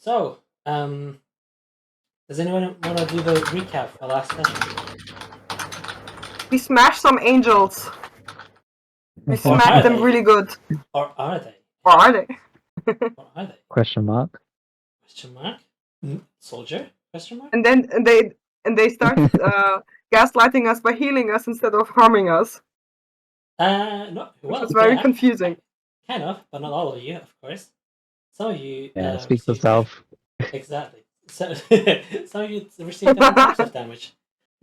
So, does anyone want to do the recap for last session? We smashed some angels. We Or smacked are them they? really good. Or are they? Or are they? Or are they? Question mark. Question mark? Soldier? Question mark? And then they started gaslighting us by healing us instead of harming us. No. Well, Which was very yeah, confusing. Kind of, but not all of you, of course. Some of you. Yeah, speak for received yourself. Exactly. So some of you received different types of damage.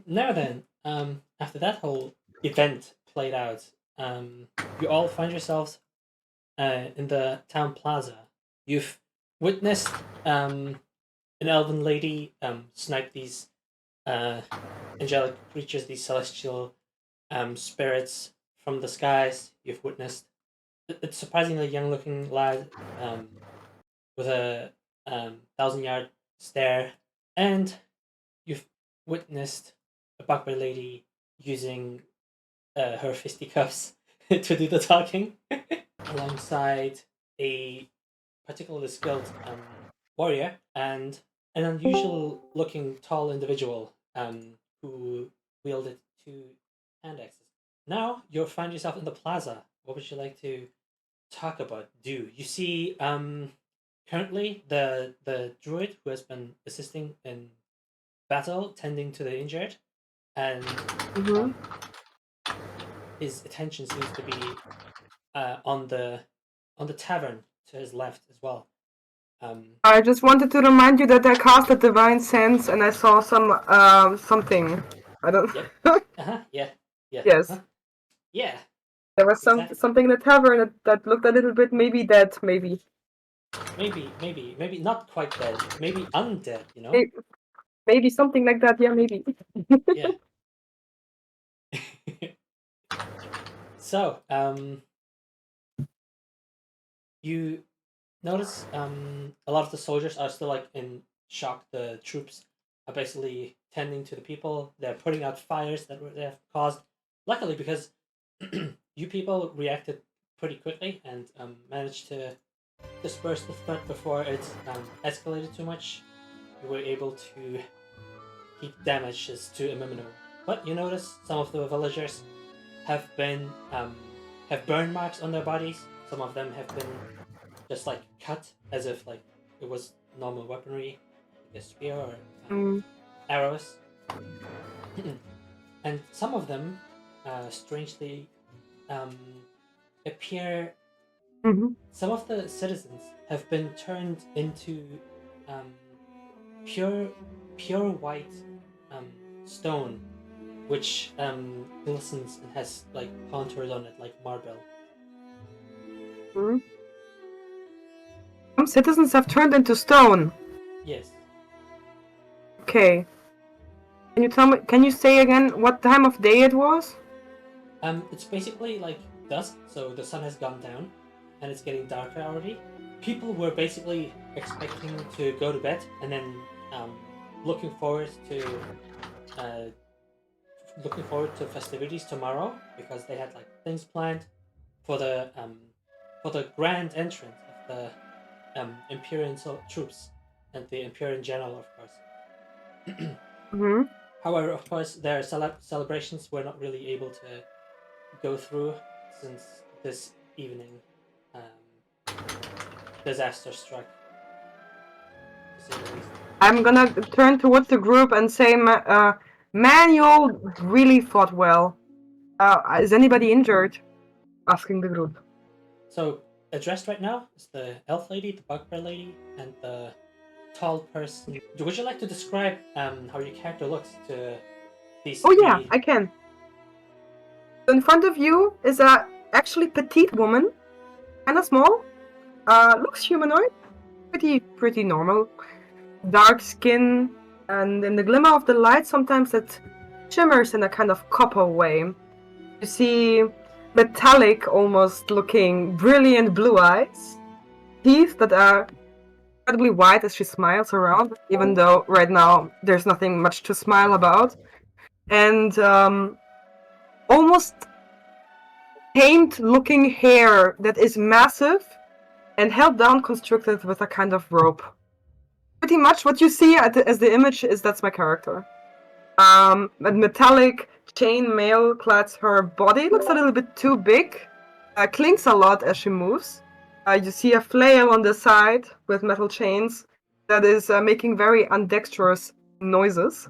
Now then, after that whole event played out, you all find yourselves in the town plaza. You've witnessed an elven lady snipe these angelic creatures, these celestial spirits from the skies. You've witnessed a surprisingly young-looking lad with a 1,000-yard stare, and you've witnessed a bugbear lady using her fisticuffs to do the talking, alongside a particularly skilled warrior and an unusual looking tall individual who wielded two hand axes. Now you find yourself in the plaza. What would you like to talk about? You see currently the druid who has been assisting in battle, tending to the injured, and his attention seems to be on the tavern to his left as well. I just wanted to remind you that I cast a divine sense and I saw some something. I don't. Yep. Yeah. Yes. Yeah. There was something in the tavern that looked a little bit maybe dead, maybe. Maybe not quite dead. Maybe undead. You know. Maybe something like that. Yeah, maybe. Yeah. So, you notice a lot of the soldiers are still like in shock. The troops are basically tending to the people. They're putting out fires that they have caused. Luckily, because you people reacted pretty quickly and managed to disperse the threat before it escalated too much, you were able to keep damages to a minimum. But you notice some of the villagers have been have burn marks on their bodies. Some of them have been just like cut as if like it was normal weaponry, like a spear or arrows. And some of them, strangely, appear. Some of the citizens have been turned into pure white stone, which glistens and has like contours on it like marble. Some citizens have turned into stone. Yes. Okay. Can you tell me? Can you say again what time of day it was? It's basically like dusk, so the sun has gone down, and it's getting darker already. People were basically expecting to go to bed, and then looking forward to festivities tomorrow because they had like things planned for the grand entrance of the Imperial troops and the Imperial general, of course. However, of course, their celebrations were not really able to go through since this evening disaster struck. I'm gonna turn towards the group and say, man, you all really fought well. Is anybody injured? Asking the group. So, addressed right now is the elf lady, the bugbear lady, and the tall person. Would you like to describe how your character looks to these three? Yeah, I can. So in front of you is a actually petite woman, kinda small. Looks humanoid, pretty normal. Dark skin, and in the glimmer of the light, sometimes it shimmers in a kind of copper way. You see metallic, almost looking brilliant blue eyes, teeth that are incredibly white as she smiles around, even though right now there's nothing much to smile about, and almost tamed looking hair that is massive and held down, constricted with a kind of rope. pretty much what you see as the image that's my character. A metallic chain-mail clads her body. Looks a little bit too big. Clinks a lot as she moves. You see a flail on the side with metal chains that is making very undexterous noises.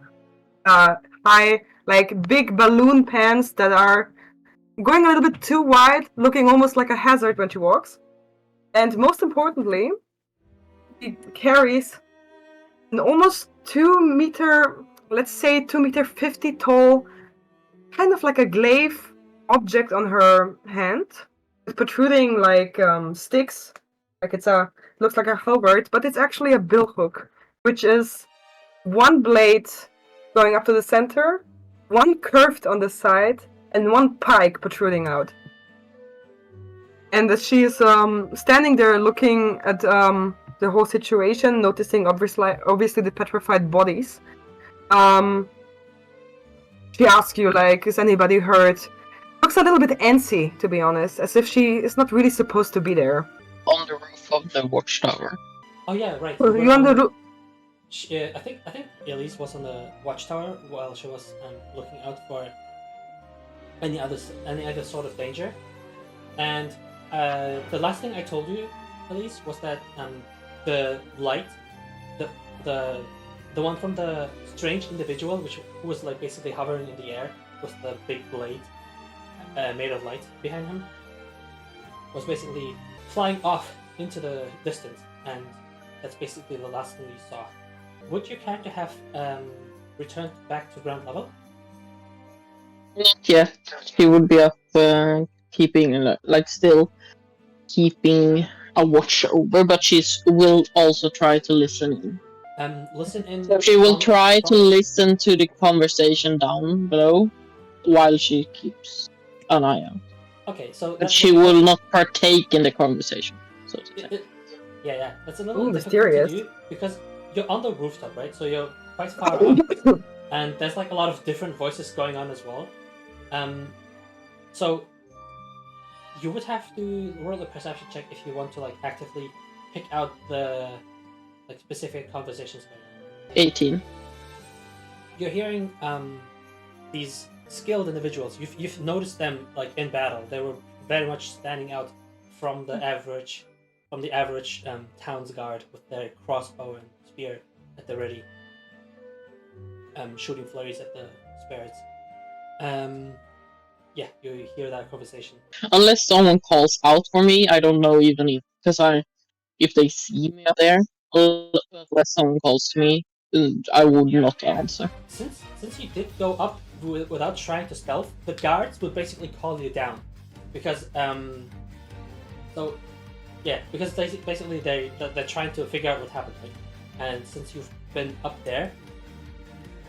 High, like big balloon pants that are going a little bit too wide, looking almost like a hazard when she walks. And most importantly, she carries an almost 2 meter, let's say 2 meter 50 tall, kind of like a glaive object on her hand, with protruding like sticks. Like looks like a halberd, but it's actually a billhook, which is one blade going up to the center, one curved on the side, and one pike protruding out. And as she is standing there looking at the whole situation, noticing obviously the petrified bodies, she asks you, like, is anybody hurt? Looks a little bit antsy, to be honest, as if she is not really supposed to be there. On the roof of the watchtower. Oh yeah, right. You on the roof? I think Elise was on the watchtower while she was looking out for any other sort of danger. And the last thing I told you, Elise, was that the light, the one from the strange individual, who was like basically hovering in the air with the big blade made of light behind him, was basically flying off into the distance, and that's basically the last thing you saw. Would your character have returned back to ground level? Not yet. She would be up keeping, still keeping a watch over, but she will also try to listen in. Listen in. So she will try to listen to the conversation down below while she keeps an eye out. Okay, so but she will not partake in the conversation. So to say. Yeah, that's a little mysterious to do because you're on the rooftop, right? So you're quite far up, and there's like a lot of different voices going on as well. So you would have to roll a perception check if you want to like actively pick out the like specific conversations going on. 18. You're hearing these skilled individuals. You've noticed them like in battle. They were very much standing out from the average town's guard with their crossbow and spear at the ready, shooting flurries at the spirits. Yeah, you hear that conversation. Unless someone calls out for me, I don't know even if they see me up there. Unless someone calls to me, I would not answer. Since you did go up without trying to stealth, the guards would basically call you down, because because basically they're trying to figure out what happened, right? And since you've been up there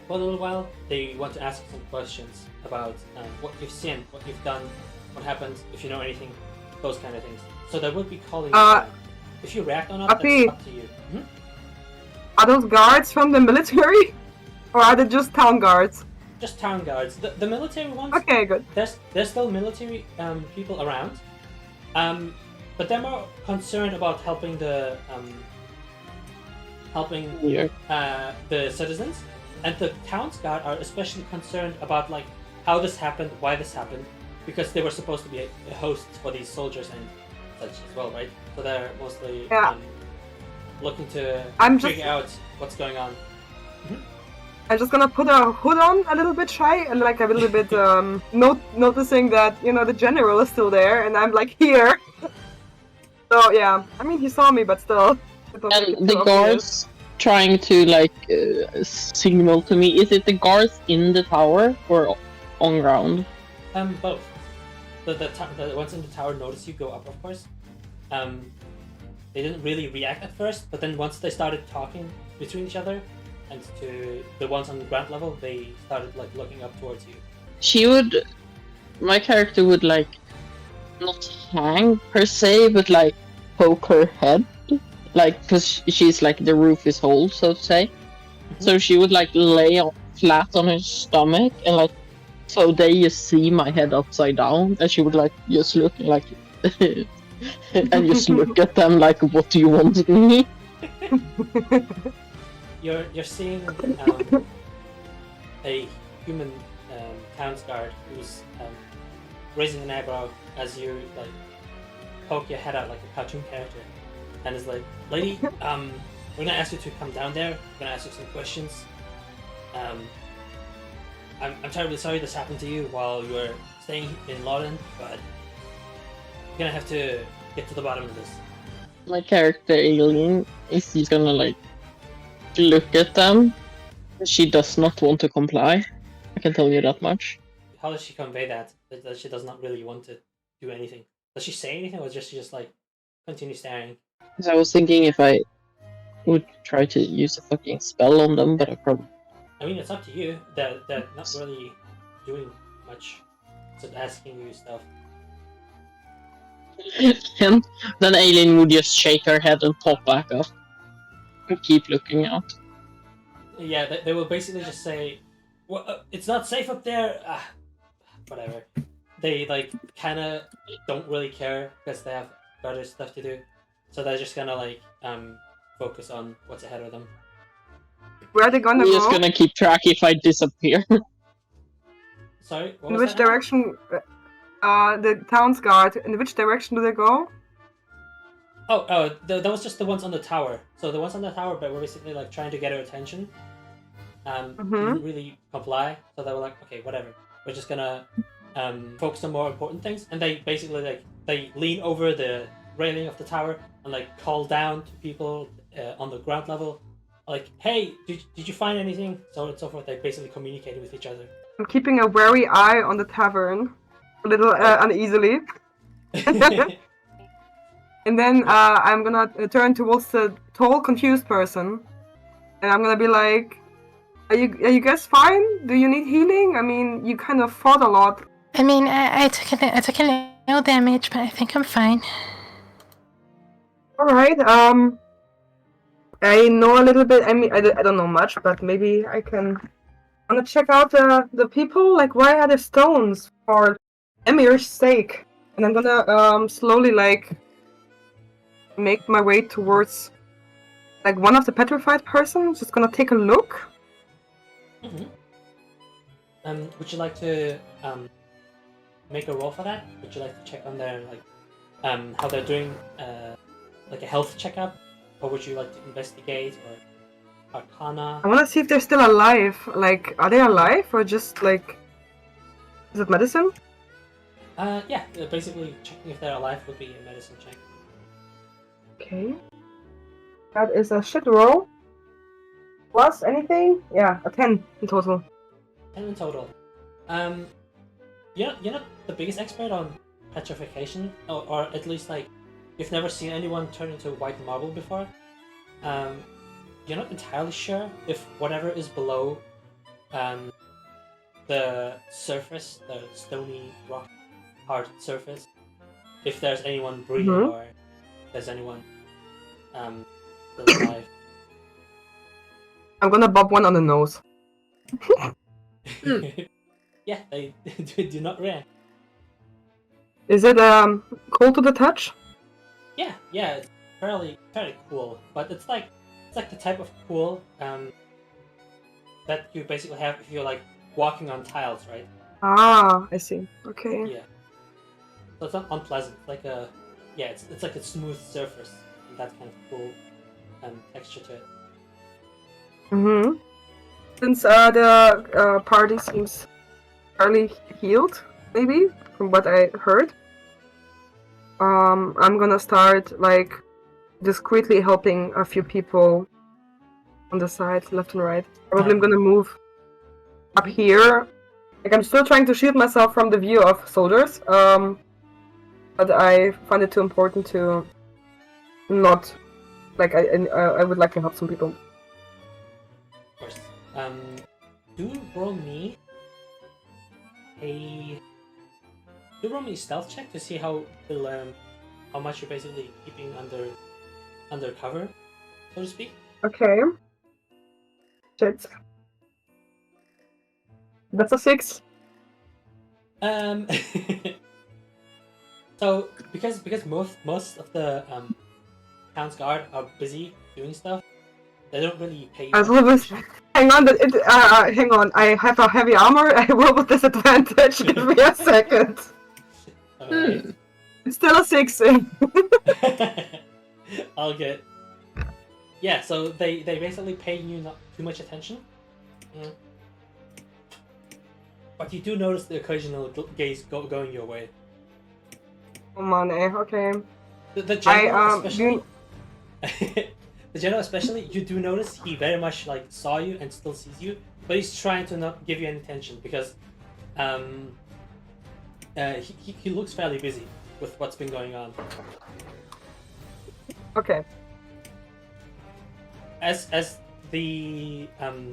for a little while, they want to ask some questions about what you've seen, what you've done, what happened, if you know anything, those kind of things. So they would be calling you down. If you react or not, that's up to you. Are those guards from the military? Or are they just town guards? Just town guards. The military ones... Okay, good. There's still military people around. But they're more concerned about helping the citizens. And the town's guard are especially concerned about like how this happened, why this happened, because they were supposed to be a host for these soldiers and such as well, right? So they're mostly looking to figure out what's going on. I'm just gonna put a hood on a little bit shy, and like a little bit noticing that the general is still there, and I'm like here. So yeah, I mean he saw me, but still. And the guards trying to signal to me. Is it the guards in the tower or on ground? Both. The ones in the tower notice you go up, of course. They didn't really react at first, but then once they started talking between each other, and to the ones on the ground level, they started looking up towards you. My character would not hang per se, but poke her head, because she's the roof is whole, so to say. Mm-hmm. So she would lay flat on her stomach, and so they just see my head upside down, and she would just look and just look at them what do you want from me? you're seeing a human town's guard who's raising an eyebrow as you like poke your head out like a cartoon character, and is like, "Lady, we're gonna ask you to come down there. We're gonna ask you some questions. I'm terribly sorry this happened to you while you were staying in Lawton, but you're gonna have to get to the bottom of this." My character Alien is just gonna like look at them. She does not want to comply. I can tell you that much. How does she convey that she does not really want to do anything? Does she say anything, or does she just like continue staring? Because I was thinking if I would try to use a fucking spell on them, but I probably. I mean, it's up to you. They're not really doing much, just asking you stuff. And then Aileen would just shake her head and pop back up and keep looking out. Yeah, they will basically just say, "Well, it's not safe up there." Whatever. They like kind of don't really care because they have better stuff to do, so they're just gonna like focus on what's ahead of them. Where are they gonna We're go? just gonna keep track if I disappear. Sorry, what In was which that? direction? The town's guard. In which direction do they go? That was just the ones on the tower. So the ones on the tower, but were basically like trying to get her attention. Didn't really comply, so they were like, okay, whatever. We're just gonna focus on more important things. And they basically like they lean over the railing of the tower and like call down to people on the ground level, like, hey, did you find anything? So on and so forth. They basically communicated with each other. I'm keeping a wary eye on the tavern, a little uneasily. And then I'm gonna turn towards the tall, confused person, and I'm gonna be like, "Are you guys fine? Do you need healing? I mean, you kind of fought a lot." I mean, I took a little damage, but I think I'm fine. All right. I know a little bit. I mean, I don't know much, but maybe I can. I'm gonna check out the people. Like, why are there stones? For Emir's sake. And I'm gonna slowly like make my way towards like one of the petrified persons. Just gonna take a look. Mm-hmm. Would you like to make a roll for that? Would you like to check on their like how they're doing like a health checkup, or would you like to investigate or Arcana? I wanna see if they're still alive. Like, are they alive or just like? Is it medicine? Yeah, basically checking if they're alive would be a medicine check. Okay. That is a shit roll. Plus anything? Yeah, a 10 in total. 10 in total. You're not the biggest expert on petrification, or at least like you've never seen anyone turn into white marble before. You're not entirely sure if whatever is below the surface, the stony rock hard surface, if there's anyone breathing or if there's anyone still alive. I'm gonna bob one on the nose. Yeah, they do not react. Is it cold to the touch? Yeah, it's fairly cool, but it's like the type of cool that you basically have if you're like walking on tiles, right? Ah, I see. Okay. Yeah. So it's not unpleasant. Like it's like a smooth surface, and that kind of cool texture to it. Mm-hmm. Since the party seems fairly healed, maybe from what I heard, I'm gonna start like discreetly helping a few people on the side, left and right. Probably I'm gonna move up here. Like, I'm still trying to shield myself from the view of soldiers, but I find it too important to not. Like, I would like to help some people. Of course. Do roll me a stealth check to see how much you're basically keeping under cover, so to speak. Okay. Shit. That's a 6. So because most of the town's guard are busy doing stuff, They don't really pay you As much always, attention. hang on, hang on. I have a heavy armor. I roll with disadvantage. Give me a second. Alright. It's still a 6. All good. Yeah, so they basically pay you not too much attention. But you do notice the occasional gaze going your way. Oh man, okay. The general especially. you- The general especially, you do notice he very much like saw you and still sees you, but he's trying to not give you any attention because he looks fairly busy with what's been going on. Okay. As the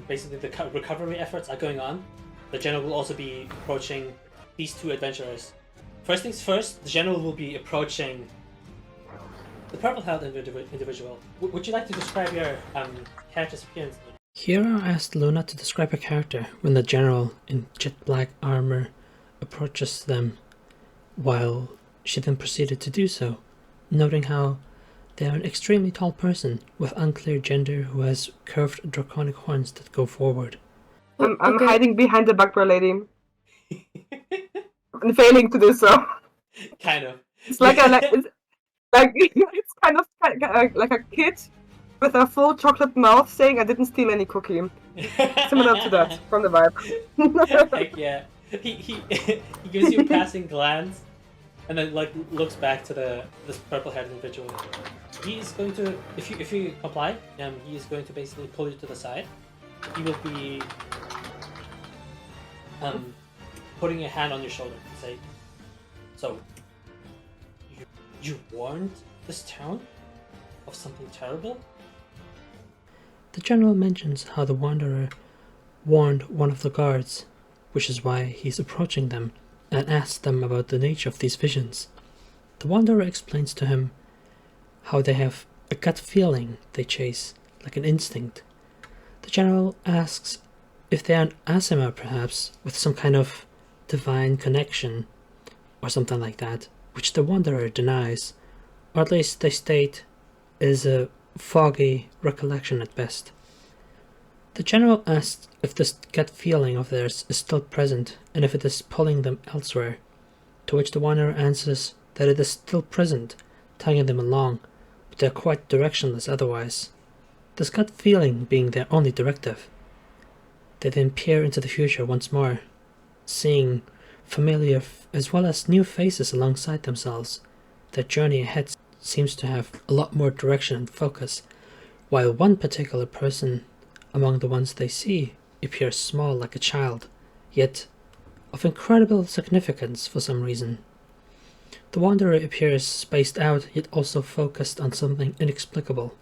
basically the recovery efforts are going on, the general will also be approaching these two adventurers. First things first, the general will be approaching the purple-haired individual. Would you like to describe your character's appearance? Hero asked Luna to describe her character when the general in jet black armor approaches them, while she then proceeded to do so, noting how they are an extremely tall person with unclear gender who has curved draconic horns that go forward. I'm Okay. hiding behind the bugbear lady. I'm failing to do so. Kind of. It's like it's kind of like a kid with a full chocolate mouth saying, "I didn't steal any cookie." Similar to that from the vibe. Heck yeah. He gives you a passing glance and then like looks back to this purple-haired individual. He's going to, if you comply, he is going to basically pull you to the side. He will be putting a hand on your shoulder and say, "So, you warned this town of something terrible?" The general mentions how the wanderer warned one of the guards, which is why he's approaching them, and asks them about the nature of these visions. The wanderer explains to him how they have a gut feeling they chase, like an instinct. The general asks if they are an Asima, perhaps, with some kind of divine connection, or something like that, which the wanderer denies, or at least they state is a foggy recollection at best. The general asks if this gut feeling of theirs is still present and if it is pulling them elsewhere, to which the wanderer answers that it is still present, tagging them along, but they are quite directionless otherwise, this gut feeling being their only directive. They then peer into the future once more, seeing familiar as well as new faces alongside themselves. Their journey ahead seems to have a lot more direction and focus, while one particular person among the ones they see appears small like a child, yet of incredible significance for some reason. The wanderer appears spaced out yet also focused on something inexplicable.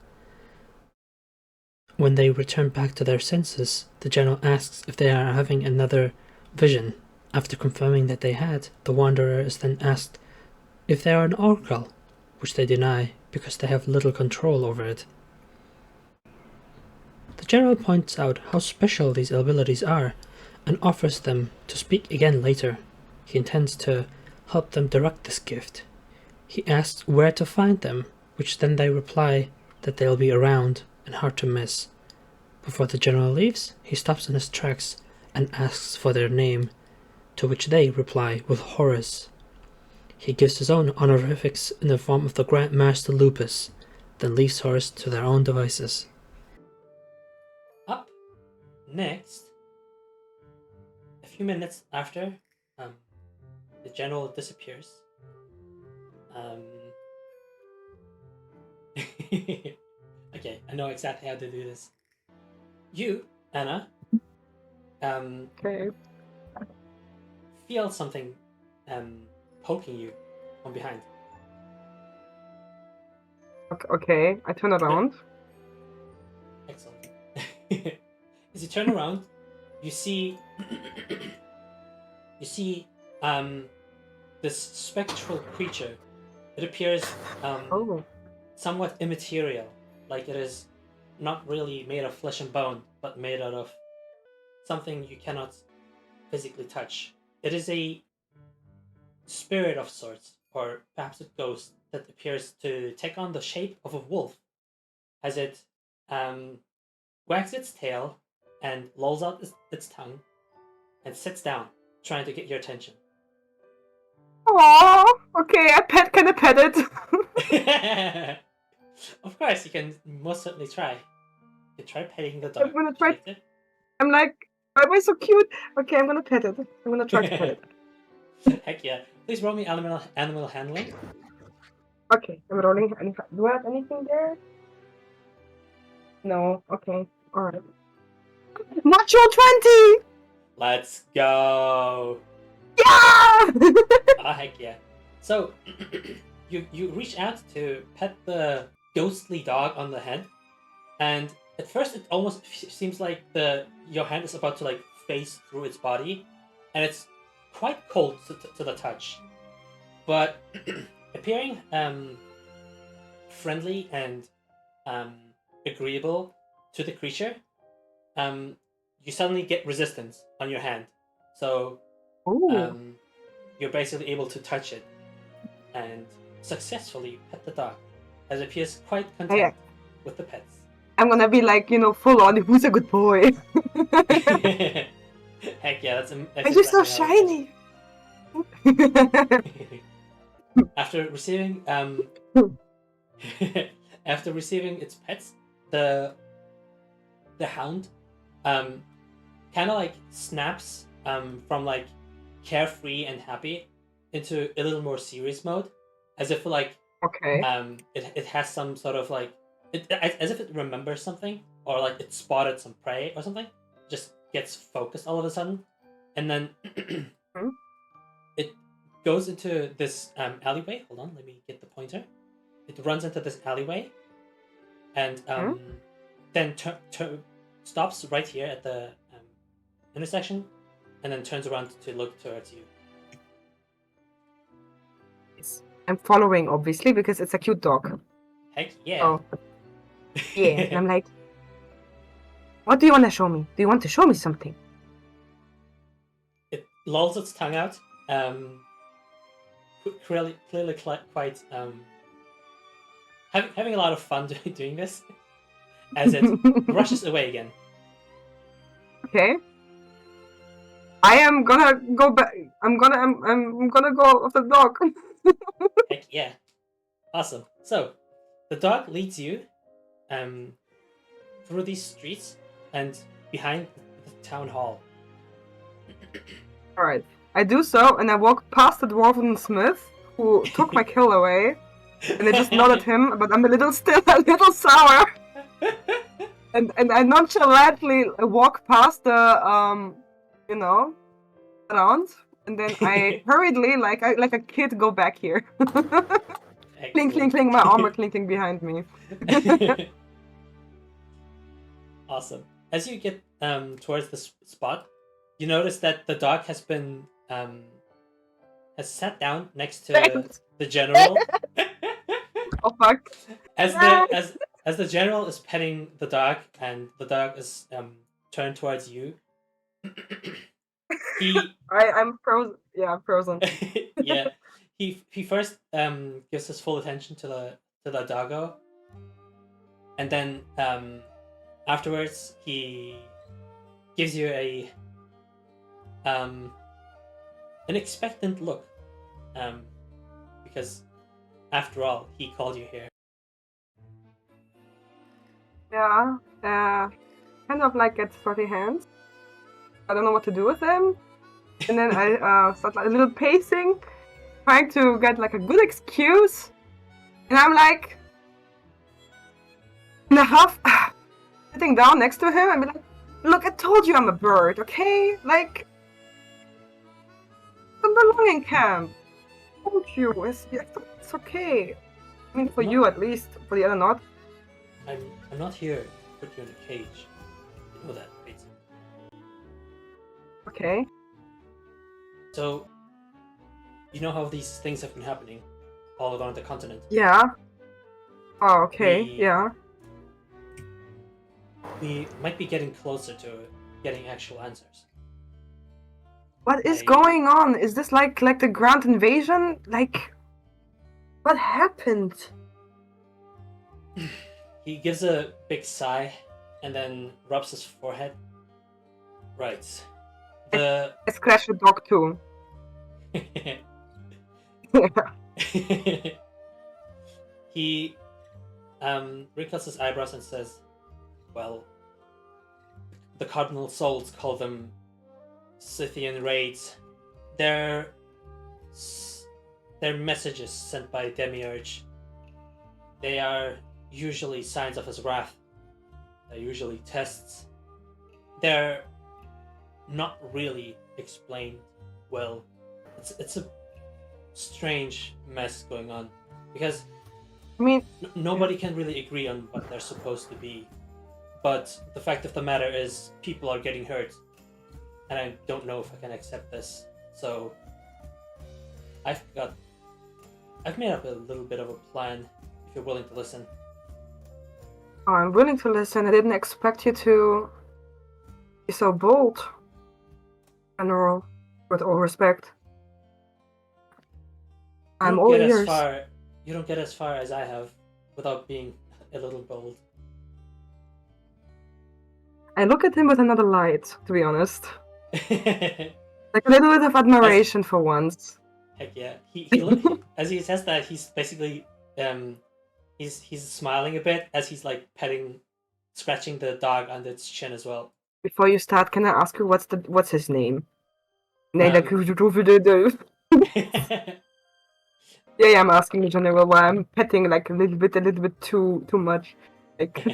When they return back to their senses, the general asks if they are having another vision. After confirming that they had, the wanderer is then asked if they are an oracle, which they deny because they have little control over it. The general points out how special these abilities are and offers them to speak again later. He intends to help them direct this gift. He asks where to find them, which then they reply that they'll be around and hard to miss. Before the general leaves, he stops in his tracks and asks for their name, to which they reply with Horus. He gives his own honorifics in the form of the Grand Master Lupus, then leaves Horus to their own devices. Up next, a few minutes after the general disappears, okay, I know exactly how to do this. You, Anna, Okay. feel something poking you from behind. Okay, I turn around. Excellent. As you turn around, you see this spectral creature. It appears Oh. somewhat immaterial, like it is not really made of flesh and bone, but made out of something you cannot physically touch. It is a spirit of sorts, or perhaps a ghost that appears to take on the shape of a wolf, as it wags its tail and lolls out its tongue and sits down, trying to get your attention. Aww. Okay, can I pet it? Of course, you can most certainly try. You try petting the dog. I'm gonna try. Would you like I'm like, why am I so cute? Okay, I'm gonna pet it. I'm gonna try to pet it. to? Heck yeah. Please roll me animal handling. Okay, I'm rolling. Do I have anything there? No. Okay. Alright. Natural 20! Let's go. Yeah! Ah, heck yeah. So, you reach out to pet the ghostly dog on the head, and at first it almost seems like your hand is about to like phase through its body, and it's quite cold to the touch, but appearing friendly and agreeable to the creature, you suddenly get resistance on your hand, so Ooh. you're basically able to touch it and successfully pet the dog, as it appears quite content with the pets. I'm gonna be like, full on, who's a good boy? Heck yeah, that's Are you so exactly shiny? After receiving after receiving its pets, the hound kind of like snaps from like carefree and happy into a little more serious mode, as if like Okay. it has some sort of like as if it remembers something, or like it spotted some prey or something, just gets focused all of a sudden, and then it goes into this alleyway. Hold on, let me get the pointer. It runs into this alleyway, and then stops right here at the intersection, and then turns around to look towards you. I'm following, obviously, because it's a cute dog. Heck yeah. Oh. Yeah, and I'm like, what do you want to show me? Do you want to show me something? It lolls its tongue out, clearly quite having a lot of fun doing this, as it rushes away again. Okay. I am gonna go back. I'm gonna go off the dog. Heck yeah. Awesome. So, the dog leads you through these streets and behind the town hall. Alright. I do so, and I walk past the dwarven smith, who took my kill away, and I just nod at him, but I'm still a little sour. And I nonchalantly walk past the, around, and then I hurriedly, like a kid, go back here. Clink, clink, clink, my armor clinking behind me. Awesome. As you get towards the spot, you notice that the dog has been has sat down next to the general. Oh fuck! As the general is petting the dog, and the dog is turned towards you. I'm frozen. Yeah, I'm frozen. Yeah, he first gives his full attention to the doggo, and then afterwards he gives you an expectant look, because after all he called you here. Yeah, kind of like gets sweaty hands. I don't know what to do with them. And then I start like a little pacing, trying to get like a good excuse. And I'm like, and a half sitting down next to him and be like, look, I told you I'm a bird, okay? Like, I don't belong in camp. I told you, it's okay. I mean, for you at least, for the other not. I'm not here to put you in a cage. You know that, right? Okay. So, you know how these things have been happening all around the continent? Yeah. Oh, okay. Yeah. We might be getting closer to getting actual answers. What is going on? Is this like the Grand Invasion? Like, what happened? He gives a big sigh and then rubs his forehead. Right. The I scratch the dog too. he wrinkles his eyebrows and says, "Well, the Cardinal Souls call them Scythian raids. They're messages sent by Demiurge. They are usually signs of his wrath. They're usually tests. They're not really explained well. It's a strange mess going on because I mean, nobody can really agree on what they're supposed to be. But the fact of the matter is, people are getting hurt, and I don't know if I can accept this. So I've made up a little bit of a plan. If you're willing to listen." I'm willing to listen. I didn't expect you to be so bold. General, with all respect. I'm all ears. You don't get as far as I have without being a little bold. I look at him with another light, to be honest. Heck Like a little bit of admiration for once. yeah. He as he says that, he's basically he's smiling a bit as he's like scratching the dog under its chin as well. Before you start, can I ask you what's his name? Nee, Um, yeah, I'm asking in general why I'm petting like a little bit too much. Like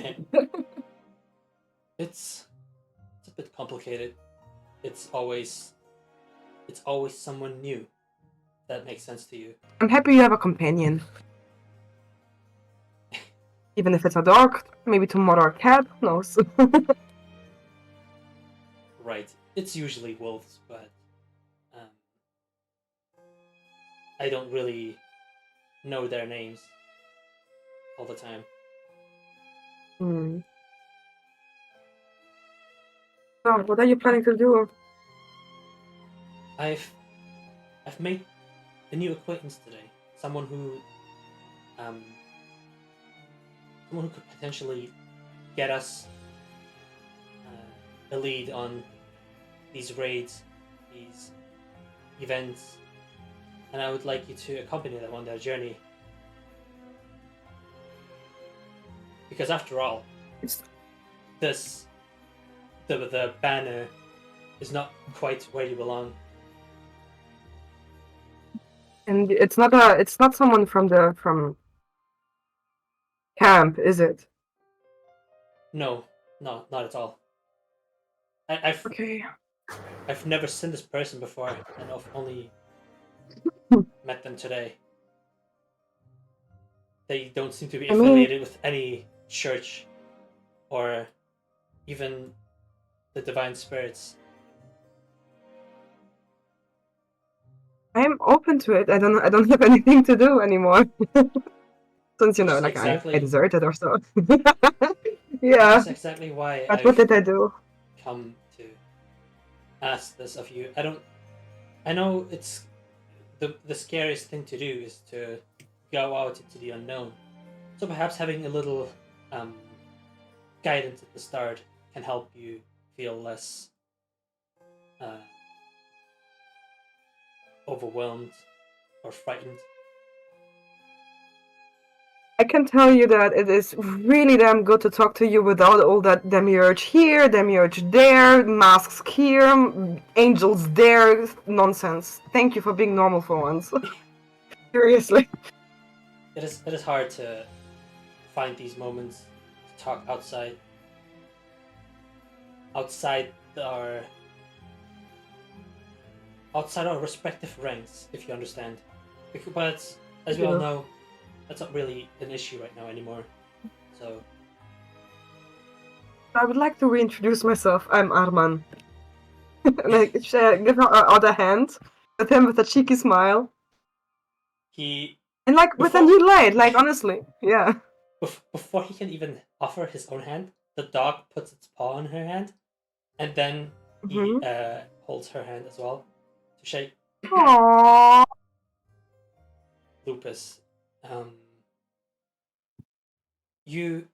it's a bit complicated. It's always someone new. That makes sense to you. I'm happy you have a companion. Even if it's a dog, maybe tomorrow a cat, who knows? Right. It's usually wolves, but I don't really know their names all the time. So, what are you planning to do? I've made a new acquaintance today. Someone who could potentially get us a lead on these raids, these events, and I would like you to accompany them on their journey. Because after all, the banner is not quite where you belong. And it's not someone from camp, is it? No, not at all. I've Okay. I've never seen this person before, and I've only met them today. They don't seem to be affiliated with any church, or even the divine spirits. I'm open to it. I don't have anything to do anymore. Since you know, like exactly, I deserted or so. Yeah. That's exactly why But what did I do? Come to ask this of you. I know it's the scariest thing to do is to go out into the unknown. So perhaps having a little guidance at the start can help you feel less overwhelmed or frightened. I can tell you that it is really damn good to talk to you without all that demiurge here, demiurge there, masks here, angels there, nonsense. Thank you for being normal for once. Seriously. It is hard to find these moments to talk outside our respective ranks, if you understand. But as we all know, that's not really an issue right now anymore. So I would like to reintroduce myself. I'm Arman. And I give her our other hand with him with a cheeky smile. And like with a new light, like honestly, yeah. Before he can even offer his own hand, the dog puts its paw on her hand, and then he holds her hand as well to shake. Aww. Lupus, you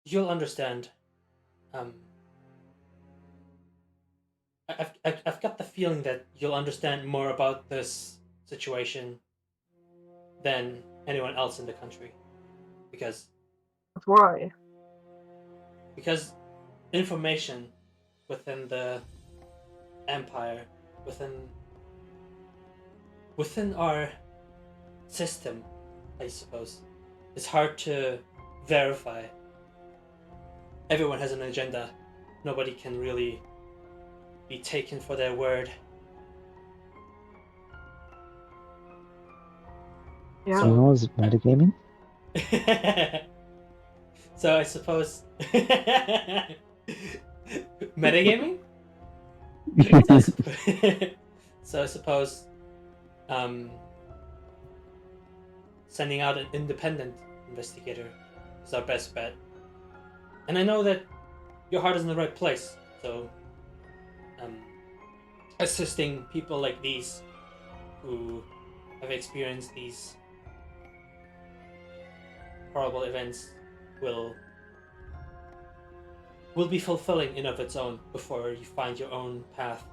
you'll understand. I've got the feeling that you'll understand more about this situation than anyone else in the country, because Why? Information within the empire, within our system, I suppose, is hard to verify. Everyone has an agenda. Nobody can really be taken for their word. Yeah. So- Oh, is it metagaming? So I suppose metagaming. So I suppose sending out an independent investigator is our best bet. And I know that your heart is in the right place, so assisting people like these who have experienced these horrible events will be fulfilling in of its own before you find your own path.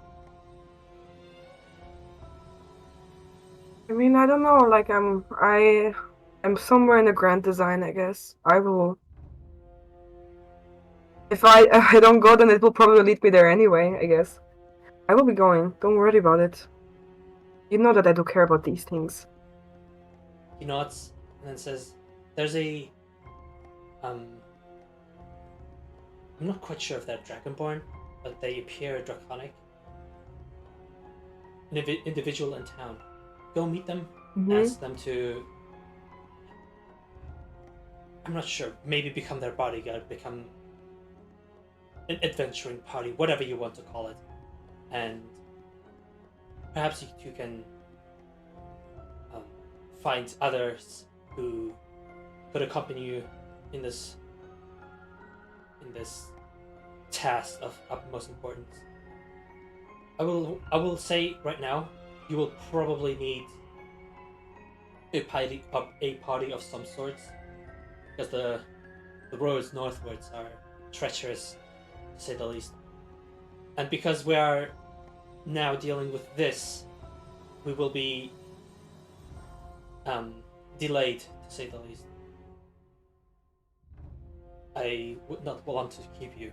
I mean, I don't know. Like, I'm somewhere in the grand design. I guess I will. If I don't go, then it will probably lead me there anyway. I guess I will be going. Don't worry about it. You know that I do care about these things. He nods and then says, "There's a I'm not quite sure if they're Dragonborn, but they appear draconic. An individual in town. Go meet them. Mhm. Ask them to. I'm not sure. Maybe become their bodyguard. Become an adventuring party, whatever you want to call it, and perhaps you two can find others who could accompany you in this task of utmost importance. I will say right now, you will probably need a party of some sorts, because the roads northwards are treacherous, to say the least. And because we are now dealing with this, we will be delayed, to say the least. I would not want to keep you.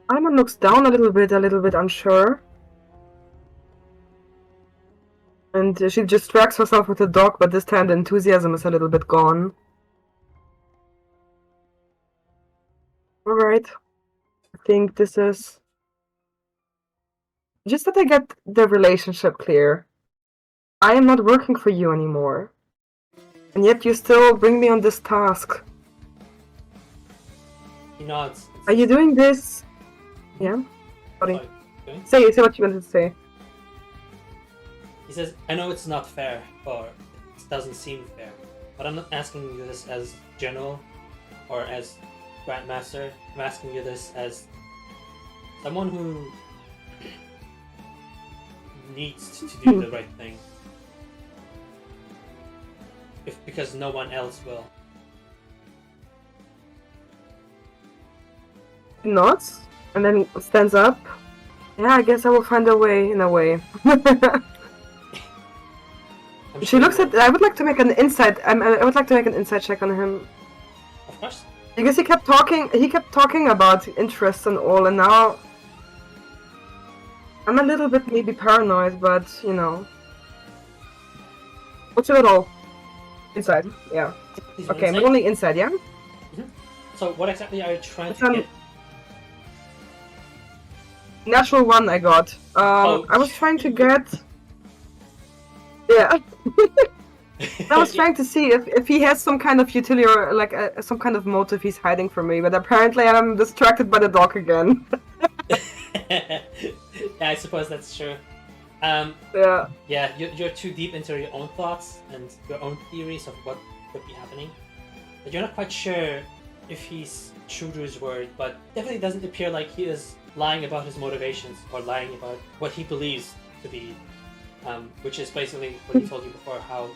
Arman looks down a little bit unsure. And she distracts herself with the dog, but this time the enthusiasm is a little bit gone. Alright. I think this is... Just that I get the relationship clear. I am not working for you anymore. And yet you still bring me on this task. He nods. Are you doing this? Yeah? Sorry. Okay. Say what you wanted to say. He says, I know it's not fair, or it doesn't seem fair, but I'm not asking you this as general or as Grandmaster. I'm asking you this as someone who needs to do the right thing. Because no one else will. He nods, and then stands up. Yeah, I guess I will find a way, in a way. I'm She sure looks you at. I would like to make an insight. I would like to make an insight check on him. will. Of course. Because he kept talking. He kept talking about interests and all, and now I'm a little bit maybe paranoid, but you know. What's it all? Inside. Yeah. Please Okay, insight. but only inside. Yeah. So what exactly are you trying It's, to get? Natural one I got. Oh. I was trying to get. Yeah. I was trying to see if he has some kind of utility or like some kind of motive he's hiding from me, but apparently I'm distracted by the dog again. Yeah, I suppose that's true. Yeah. Yeah, you're too deep into your own thoughts and your own theories of what could be happening. But you're not quite sure if he's true to his word, but definitely doesn't appear like he is lying about his motivations or lying about what he believes to be, which is basically what he told you before, how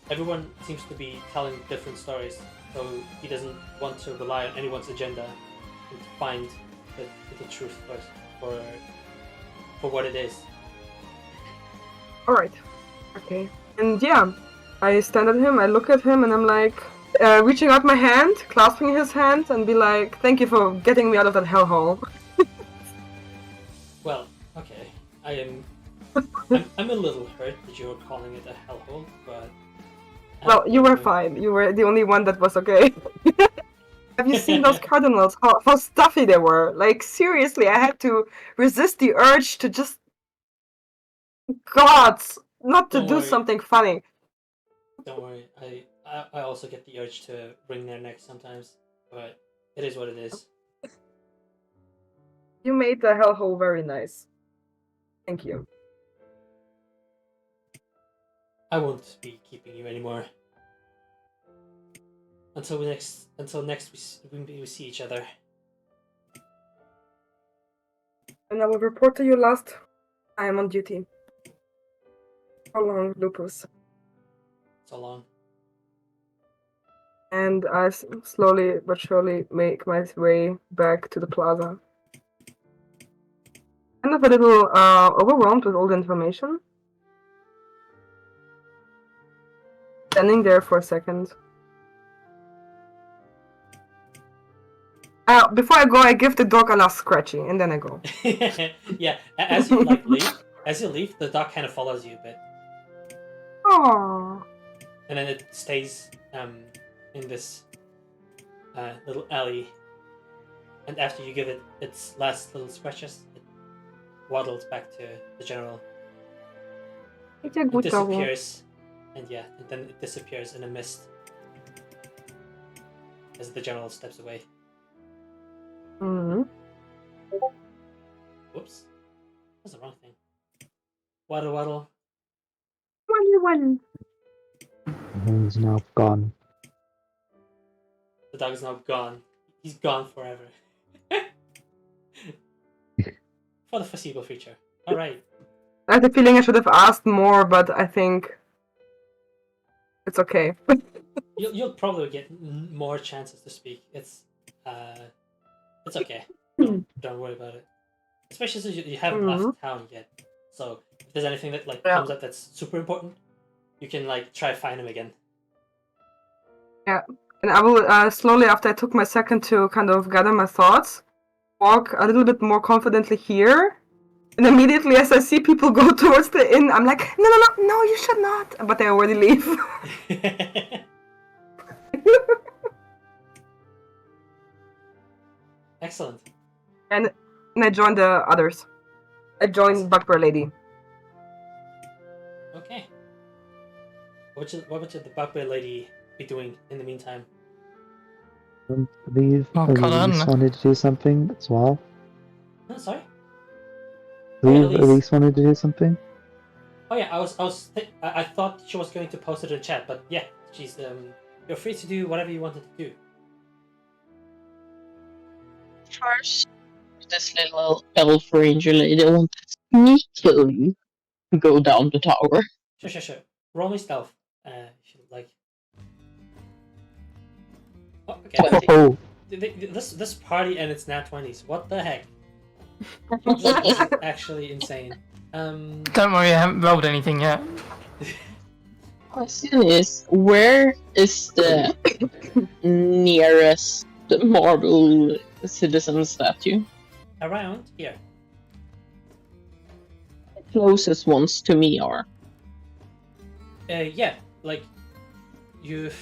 everyone seems to be telling different stories, so he doesn't want to rely on anyone's agenda and to find the truth first for what it is. Alright. Okay. And yeah, I stand at him, I look at him, and I'm like, reaching out my hand, clasping his hand, and be like, thank you for getting me out of that hellhole. Well, okay, I'm a little hurt that you were calling it a hellhole, but Well, you were fine. You were the only one that was okay. Have you seen those cardinals? How stuffy they were. Like, seriously, I had to resist the urge to just... God! Not to Don't do worry. something funny. Don't worry, I also get the urge to wring their necks sometimes, but it is what it is. You made the hellhole very nice. Thank you. I won't be keeping you anymore. Until next we see each other. And I will report to you last I am on duty. So long, Lupus. So long. And I slowly but surely make my way back to the plaza. Kind of a little overwhelmed with all the information. Standing there for a second. Before I go, I give the dog a last scratchy, and then I go. Yeah, as you leave, the dog kind of follows you a bit, Aww. and then it stays in this little alley. And after you give it its last little scratches, it waddles back to the general. It's a It good dog. disappears, and then it disappears in a mist as the general steps away. Mm-hmm. Whoops, that's the wrong thing. Waddle, waddle. One. He's now gone. The dog is now gone. He's gone forever. For the foreseeable future. Alright. I have the feeling I should have asked more, but I think it's okay. You'll probably get more chances to speak. It's okay. Don't worry about it. Especially since you haven't left town yet. So if there's anything that comes up that's super important, you can try to find him again. Yeah, and I will slowly, after I took my second to kind of gather my thoughts, walk a little bit more confidently here. And immediately as I see people go towards the inn, I'm like, no, you should not. But they already leave. Excellent. And I join the others. I join Bugbear Lady. Okay. What would the Bugbear Lady be doing in the meantime? Elise wanted to do something as well. Oh, sorry? Elise wanted to do something. Oh yeah, I thought she was going to post it in chat, but yeah, she's you're free to do whatever you wanted to do. First, this little elf ranger lady wanted to sneakily go down the tower. Sure. Roll me stealth. If you like. Oh, okay. Oh, This party and its nat 20s. What the heck? This is actually insane. Don't worry, I haven't rolled anything yet. Question is, where is the nearest marble citizen statue? Around here. The closest ones to me are. Yeah, you've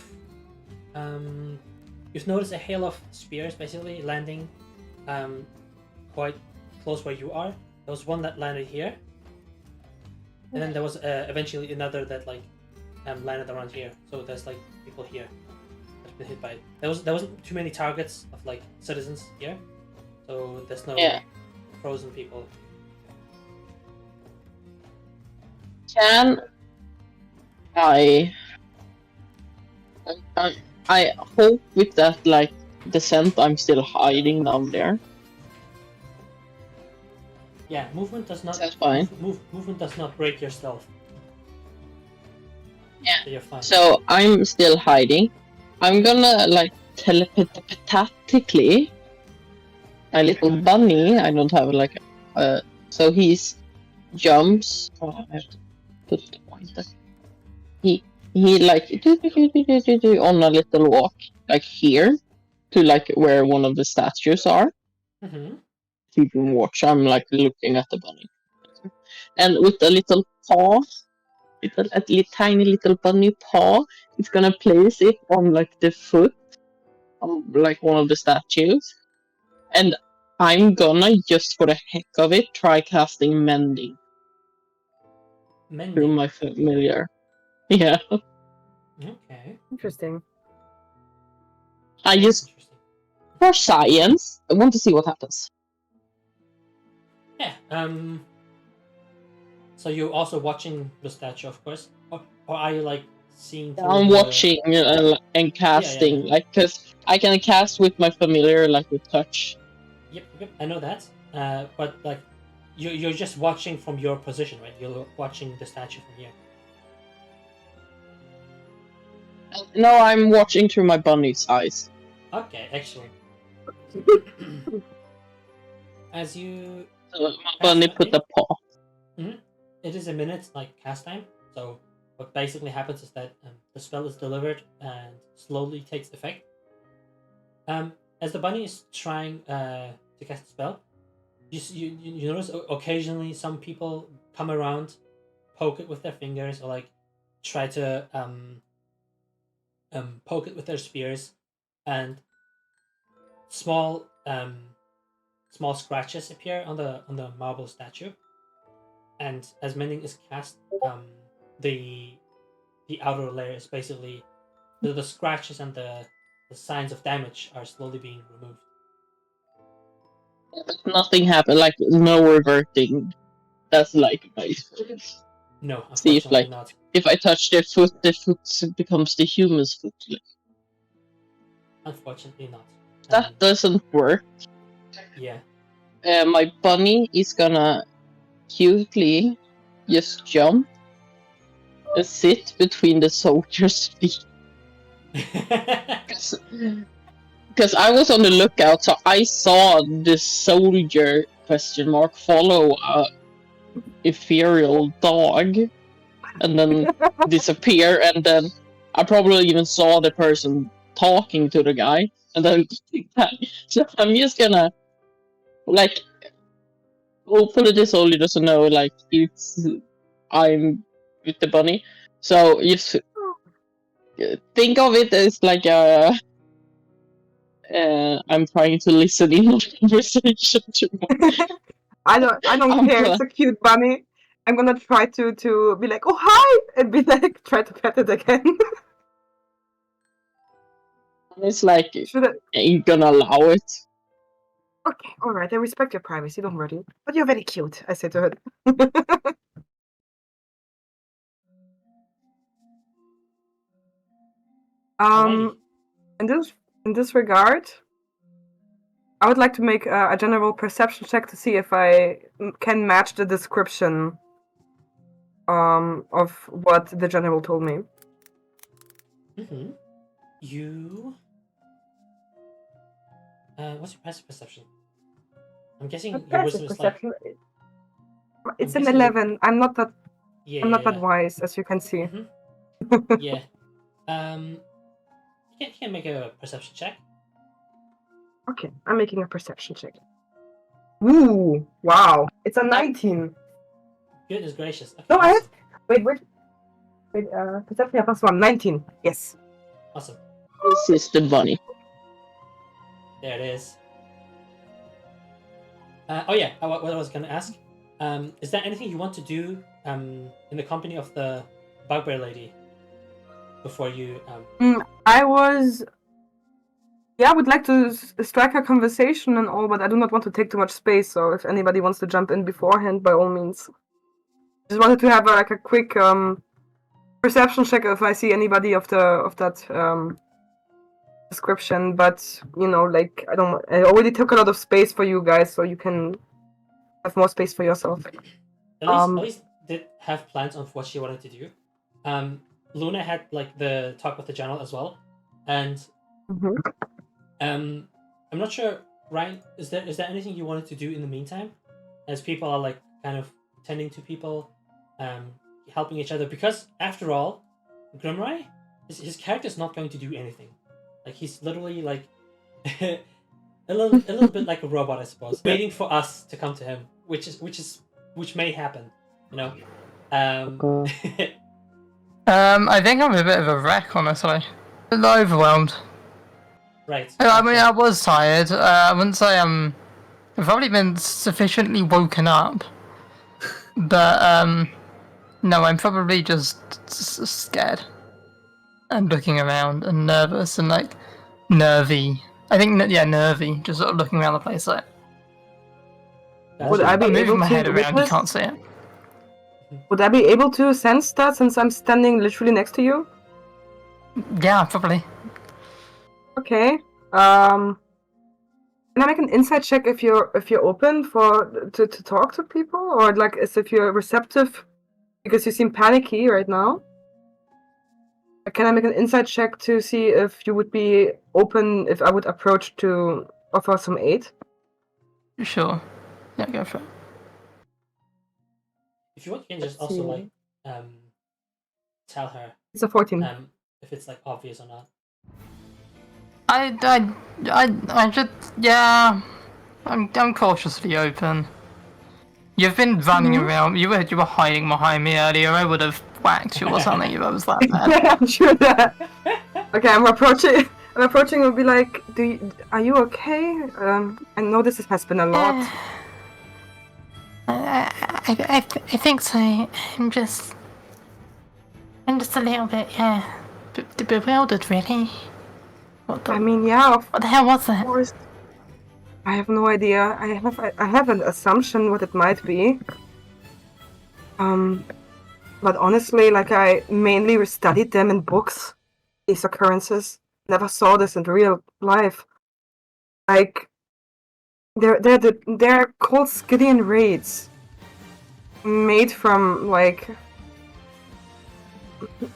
noticed a hail of spears basically landing quite close where you are. There was one that landed here, and then there was eventually another that landed around here. So there's people here that's been hit by it. There wasn't too many targets of citizens here, so there's no frozen people. Can I hope with that descent I'm still hiding down there. Yeah, movement does not. That's fine. Movement does not break your stealth. Yeah, You're fine. So I'm still hiding. I'm gonna like telepathically. My little bunny. I don't have like so he's jumps. Oh, I have to put the pointer. He like on a little walk like here to like where one of the statues are. Mm-hmm. You can watch. I'm like looking at the bunny, and with a little paw, tiny little bunny paw, it's gonna place it on like the foot of like one of the statues, and I'm gonna just for the heck of it try casting mending through Mending. my familiar. Yeah, Okay. Interesting. I just Interesting. for science. I want to see what happens. Yeah. So you're also watching the statue, of course, or are you like seeing? Through I'm the... watching and casting, like, because I can cast with my familiar, like with touch. Yep. I know that. But like, you're just watching from your position, right? You're watching the statue from here. No, I'm watching through my bunny's eyes. Okay, excellent. As you, My bunny put the paw. it is a minute like cast time. So what basically happens is that the spell is delivered and slowly takes effect. As the bunny is trying to cast the spell, you notice occasionally some people come around, poke it with their fingers, or like try to poke it with their spears, and small scratches appear on the marble statue. And as mending is cast, the outer layer is basically the scratches and the signs of damage are slowly being removed. But nothing happened, like no reverting. That's like my experience. No, See if unfortunately like not. if I touch the foot becomes the human's foot. Like, Unfortunately not. that doesn't work. Yeah. My bunny is gonna cutely just jump and sit between the soldier's feet. Because I was on the lookout, so I saw the soldier follow a ethereal dog and then disappear, and then I probably even saw the person talking to the guy, and then so I'm just gonna like hopefully the soldier doesn't know like I'm with the bunny, so just think of it as like a I'm trying to listen in on the conversation too much. I don't care. It's a cute bunny. I'm gonna try to be like, oh hi, and be like, try to pet it again. It's like Should I? you're gonna allow it. Okay, all right. I respect your privacy. Don't worry. But you're very cute. I say to her. Alrighty. In this regard, I would like to make a general perception check to see if I can match the description of what the general told me. Mm-hmm. You. What's your passive perception? I'm guessing your Passive wisdom is perception. It's I'm an guessing 11. I'm not that. Yeah. I'm not that wise, as you can see. Mm-hmm. Yeah. You can make a perception check. Okay, I'm making a perception check. Ooh, wow. It's a 19. Goodness gracious. Okay, No, I awesome. have. Wait. Perception +1. 19. Yes. Awesome. This is the bunny. There it is. Oh yeah, what I was gonna ask, is there anything you want to do in the company of the bugbear lady before you I was. Yeah, I would like to strike a conversation and all, but I do not want to take too much space. So if anybody wants to jump in beforehand, by all means. Just wanted to have a quick perception check if I see anybody of that description. But like I already took a lot of space for you guys, so you can have more space for yourself. Elise did have plans on what she wanted to do. Luna had like the talk with the general as well, and Mhm. I'm not sure, Ryan. Is there anything you wanted to do in the meantime, as people are like kind of tending to people, helping each other? Because after all, Grimrai, his character is not going to do anything. Like he's literally like a little bit like a robot, I suppose, waiting for us to come to him, which may happen, you know. I think I'm a bit of a wreck, honestly. A little overwhelmed. Right. I mean, okay. I was tired. I wouldn't say I've probably been sufficiently woken up. But, no, I'm probably just scared. And looking around and nervous and, like, nervy. I think, yeah, nervy. Just sort of looking around the place like... Would I be I'm moving able my to head around, you witness? can't see it. Would I be able to sense that since I'm standing literally next to you? Yeah, probably. Okay. Can I make an insight check if you're open to talk to people, or like as if you're receptive, because you seem panicky right now? Can I make an insight check to see if you would be open if I would approach to offer some aid? Sure. Yeah, go for it. If you want, you can just Let's also see. like tell her It's a 14. if it's like obvious or not. I just, yeah, I'm cautiously open. You've been running around. You were hiding behind me earlier. I would have whacked you or something if I was that bad. Yeah, I'm sure that. Okay, I'm approaching. Will be like, are you okay? I know this has been a lot. I think so. I'm just a little bit, yeah, bewildered, really. What the? I mean, yeah, of What the hell was that? course. I have no idea. I have an assumption what it might be. But honestly, like I mainly studied them in books. These occurrences. Never saw this in real life. Like they're called Scythian raids. Made from like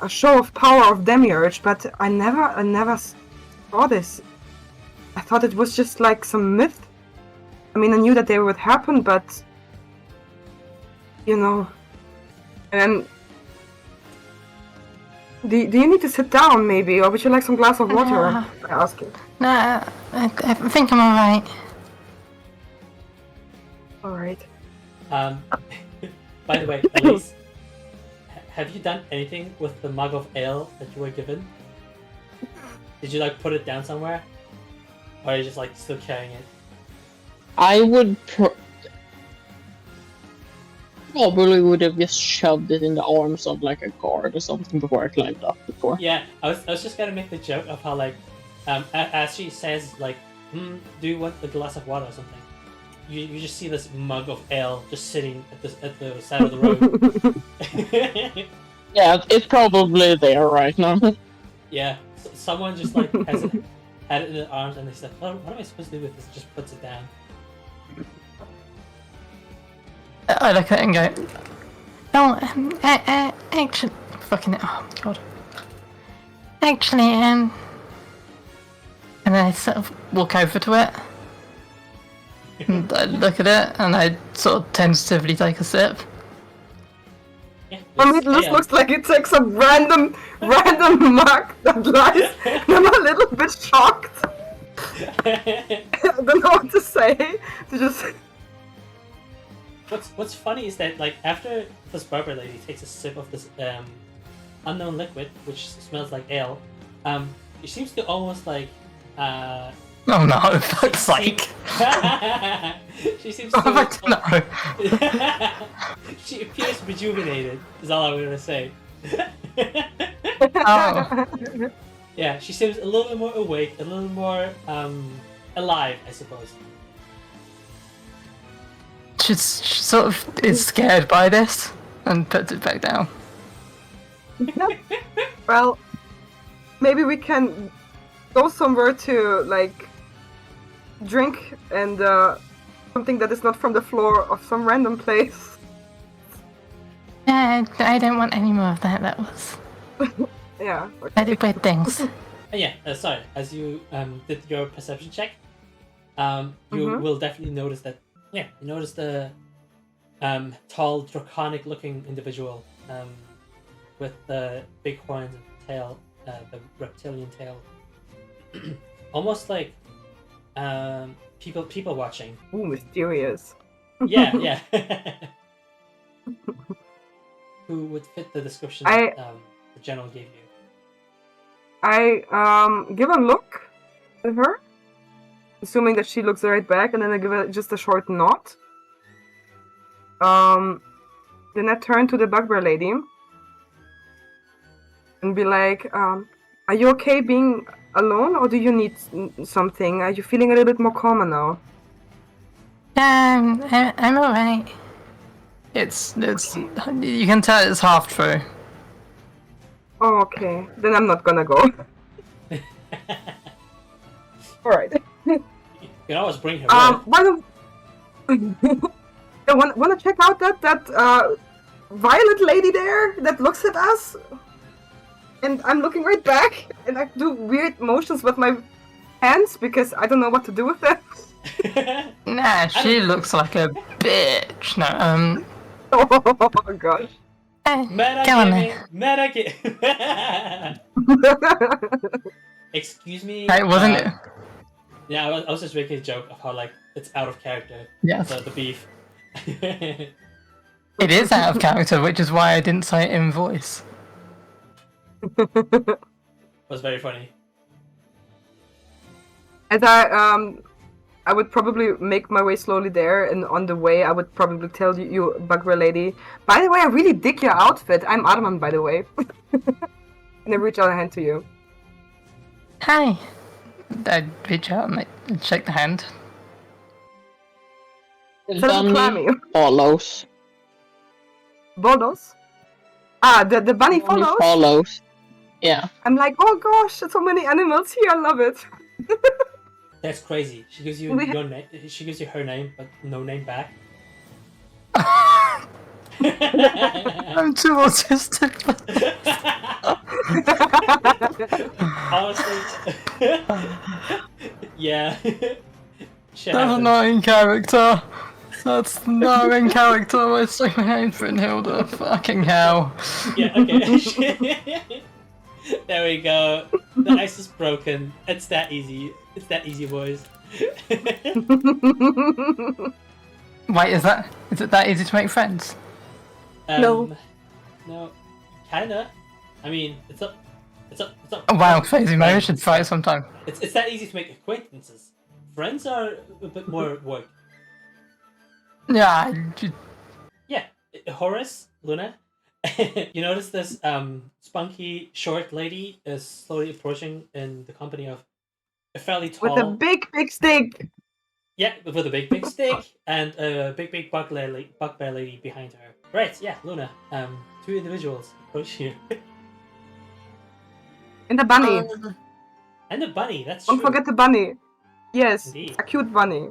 a show of power of Demiurge, but I never saw this. I thought it was just like some myth. I mean, I knew that they would happen, but you know. And do you need to sit down, maybe, or would you like some glass of water? I ask you. No, I think I'm alright. All right. By the way, Elise, have you done anything with the mug of ale that you were given? Did you like put it down somewhere, or are you just like still carrying it? I would probably would have just shoved it in the arms of like a guard or something before I climbed up before. Yeah, I was just gonna make the joke of how like, as she says like, do you want a glass of water or something? You just see this mug of ale just sitting at the side of the road. Yeah, it's probably there right now. Yeah, someone just like had it in their arms and they said, "Oh, what am I supposed to do with this?" Just puts it down. I look at it and go, Oh, actually, fucking, oh god. Actually, and I sort of walk over to it. And I look at it and I sort of tentatively take a sip. Yeah, I mean, this looks like it takes a random mug that lies. I'm a little bit shocked. I don't know what to say. To just. What's funny is that like after this barber lady takes a sip of this unknown liquid, which smells like ale, it seems to almost like Oh no, fuck's sake. she seems Oh, to no. she appears rejuvenated, is all I'm gonna say. Oh. Yeah, she seems a little bit more awake, a little more alive, I suppose. She sort of is scared by this and puts it back down. Well, maybe we can go somewhere to like drink and something that is not from the floor of some random place. I don't want any more of that. That was Yeah. I do weird things. Yeah, sorry. As you did your perception check, you Mhm. will definitely notice that. Yeah, you notice the tall, draconic-looking individual with the big horns and tail, the reptilian tail, almost like people watching. Ooh, mysterious. Yeah, yeah. Who would fit the description I- that the general gave you? I give a look at her, assuming that she looks right back, and then I give her just a short nod. Then I turn to the bugbear lady and be like, "Are you okay being alone, or do you need something? Are you feeling a little bit more calmer now?" I'm alright. It's you can tell it's half true. Oh, okay. Then I'm not gonna go. All right. You can always bring her Wanna wanna check out that violet lady there that looks at us? And I'm looking right back, and I do weird motions with my hands because I don't know what to do with them. with. Nah, she looks like a bitch. No, Oh gosh. Go on Excuse me. it wasn't. Yeah, I was just making a joke of how like it's out of character. Yes. The beef. It is out of character, which is why I didn't say it in voice. Was very funny. As I would probably make my way slowly there, and on the way I would probably tell you bugbear lady, by the way, I really dig your outfit. I'm Arman, by the way. And I reach out a hand to you. Hi. I'd reach out and shake the hand. It's a little clammy. Follows. Bolos? Ah, the bunny follows? Follows. Yeah. I'm like, oh gosh, there's so many animals here, I love it. That's crazy. She gives you We- your name. She gives you her name, but no name back. I'm too autistic. Honestly, yeah. Shit That's happens. not in character. That's not in character. I say my name for Hilda. Fucking hell. Yeah. Okay. There we go. The ice is broken. It's that easy. It's that easy, boys. Wait, is it that easy to make friends? No. No. Kinda. I mean, it's up. Oh, wow, crazy. Maybe I should try it sometime. It's that easy to make acquaintances. Friends are a bit more work. Yeah. Yeah, Horace, Luna. You notice this spunky short lady is slowly approaching in the company of a fairly tall. With a big stick. Yeah, with a big stick and a big bugbear lady behind her. Right, yeah, Luna. Two individuals approach you. And the bunny. And the bunny, that's Don't true. forget the bunny. Yes, Indeed. a cute bunny.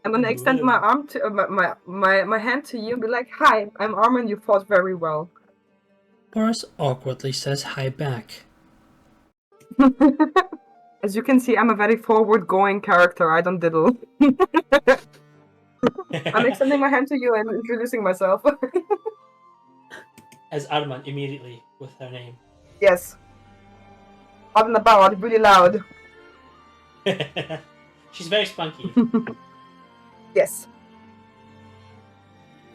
I'm gonna extend my arm to my hand to you and be like, "Hi, I'm Arman. You fought very well." Horace awkwardly says hi back. As you can see, I'm a very forward-going character. I don't diddle. I'm extending my hand to you and introducing myself. As Arman immediately with her name. Yes. Out and about, really loud. She's very spunky. Yes.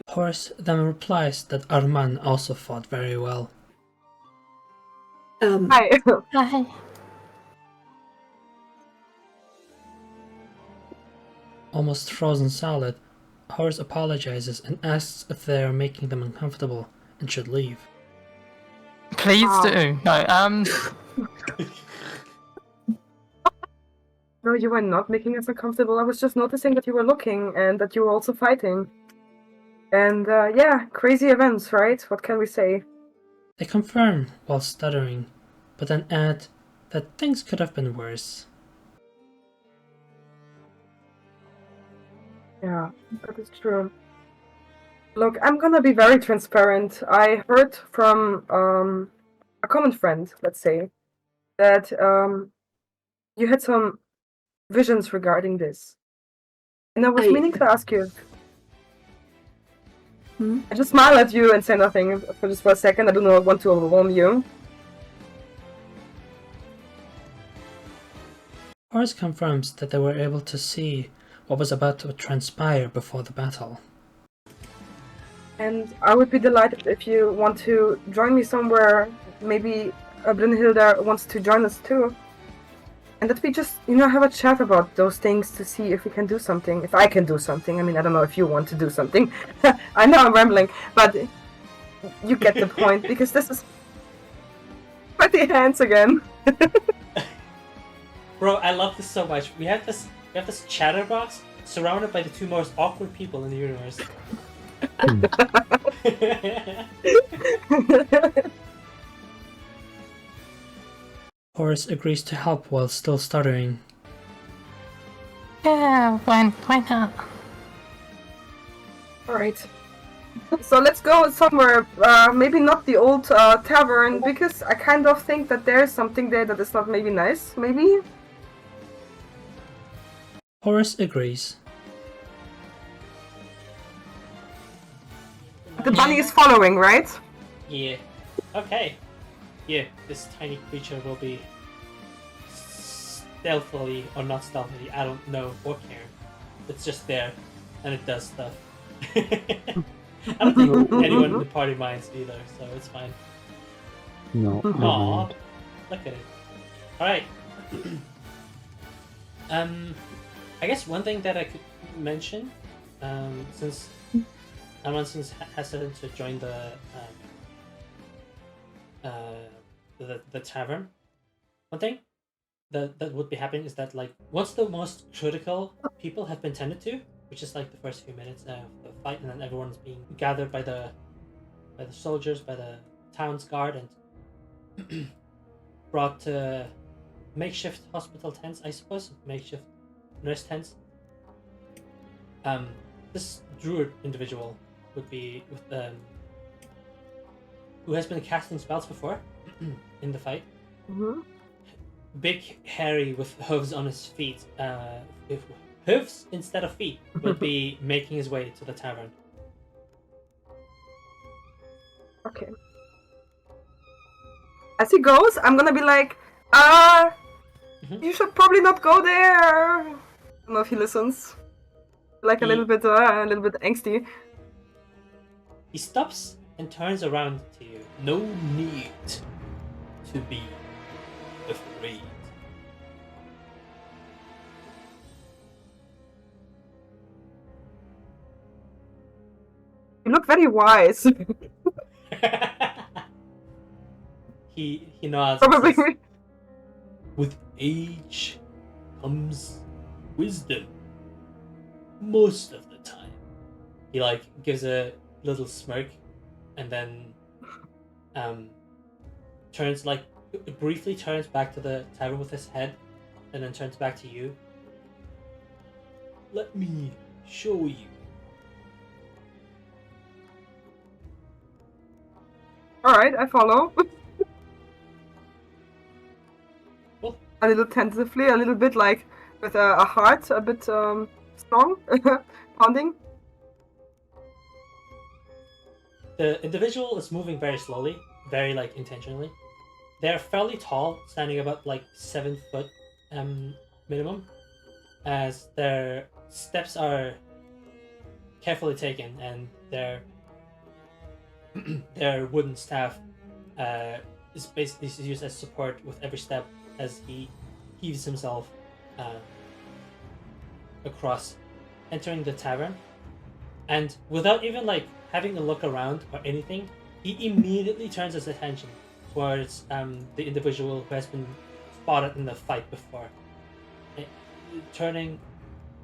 Horace then replies that Arman also fought very well. Hi. Hi. Almost frozen solid, Horace apologizes and asks if they are making them uncomfortable and should leave. Please do. No, No, you were not making us uncomfortable. I was just noticing that you were looking and that you were also fighting. And yeah, crazy events, right? What can we say? They confirm while stuttering, but then add that things could have been worse. Yeah, that is true. Look, I'm gonna be very transparent. I heard from a common friend, let's say, that you had some visions regarding this. And I was meaning to ask you. I just smile at you and say nothing for just for a second. I do not want to overwhelm you. Horus confirms that they were able to see what was about to transpire before the battle. And I would be delighted if you want to join me somewhere. Maybe Brynhilda wants to join us too. And that we just, have a chat about those things to see if we can do something. If I can do something. I mean, I don't know if you want to do something. I know I'm rambling, but you get the point, because this is sweaty hands again. Bro, I love this so much. We have this chatterbox surrounded by the two most awkward people in the universe. Horus agrees to help while still stuttering. Yeah, why not? Alright. So let's go somewhere, maybe not the old tavern, because I kind of think that there's something there that is not maybe nice, maybe? Horus agrees. The bunny is following, right? Yeah. Okay. Yeah, this tiny creature will be stealthily or not stealthily, I don't know or care. It's just there, and it does stuff. I don't think anyone in the party minds either, so it's fine. No. Aww, look at it. Alright. I guess one thing that I could mention, since Arman seems hesitant to join the tavern, one thing that would be happening is that, like, once the most critical people have been tended to, which is like the first few minutes of the fight, and then everyone's being gathered by the soldiers, by the town's guard, and brought to makeshift hospital tents, I suppose, makeshift nurse tents. This druid individual would be with who has been casting spells before in the fight. Mm-hmm. Big, hairy, with hooves on his feet. Hooves instead of feet will be making his way to the tavern. Okay. As he goes, I'm gonna be like, you should probably not go there. I don't know if he listens. Like a little bit angsty. He stops and turns around to you. No need to be afraid. You look very wise. He nods. Probably. And says, with age comes wisdom. Most of the time. He gives a little smirk, and then briefly turns back to the tavern with his head, and then turns back to you. Let me show you. Alright, I follow. Cool. A little tentatively, a little bit like with a heart, a bit strong, pounding. The individual is moving very slowly, very intentionally. They're fairly tall, standing about 7 foot minimum, as their steps are carefully taken, and their wooden staff is basically used as support with every step as he heaves himself across, entering the tavern. And without even having a look around or anything, he immediately turns his attention towards the individual who has been spotted in the fight before, turning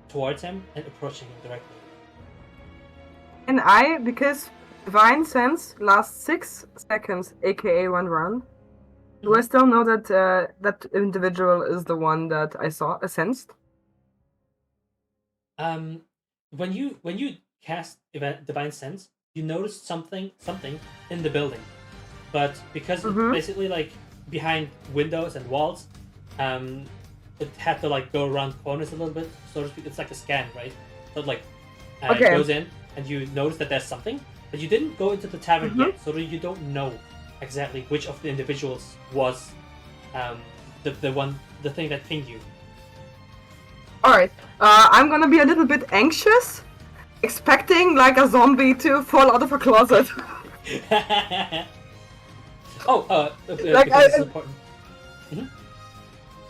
towards him and approaching him directly. And I, because Divine Sense lasts 6 seconds, aka 1 round, do I still know that that individual is the one that I sensed? When you cast Divine Sense, you notice something in the building. but because it's basically like behind windows and walls, it had to like go around corners a little bit, so to speak. It's like a scan, right? So like it goes in, and you notice that there's something, but you didn't go into the tavern yet, so you don't know exactly which of the individuals was the thing that pinged you. Alright, I'm gonna be a little bit anxious, expecting like a zombie to fall out of a closet. Because this is important.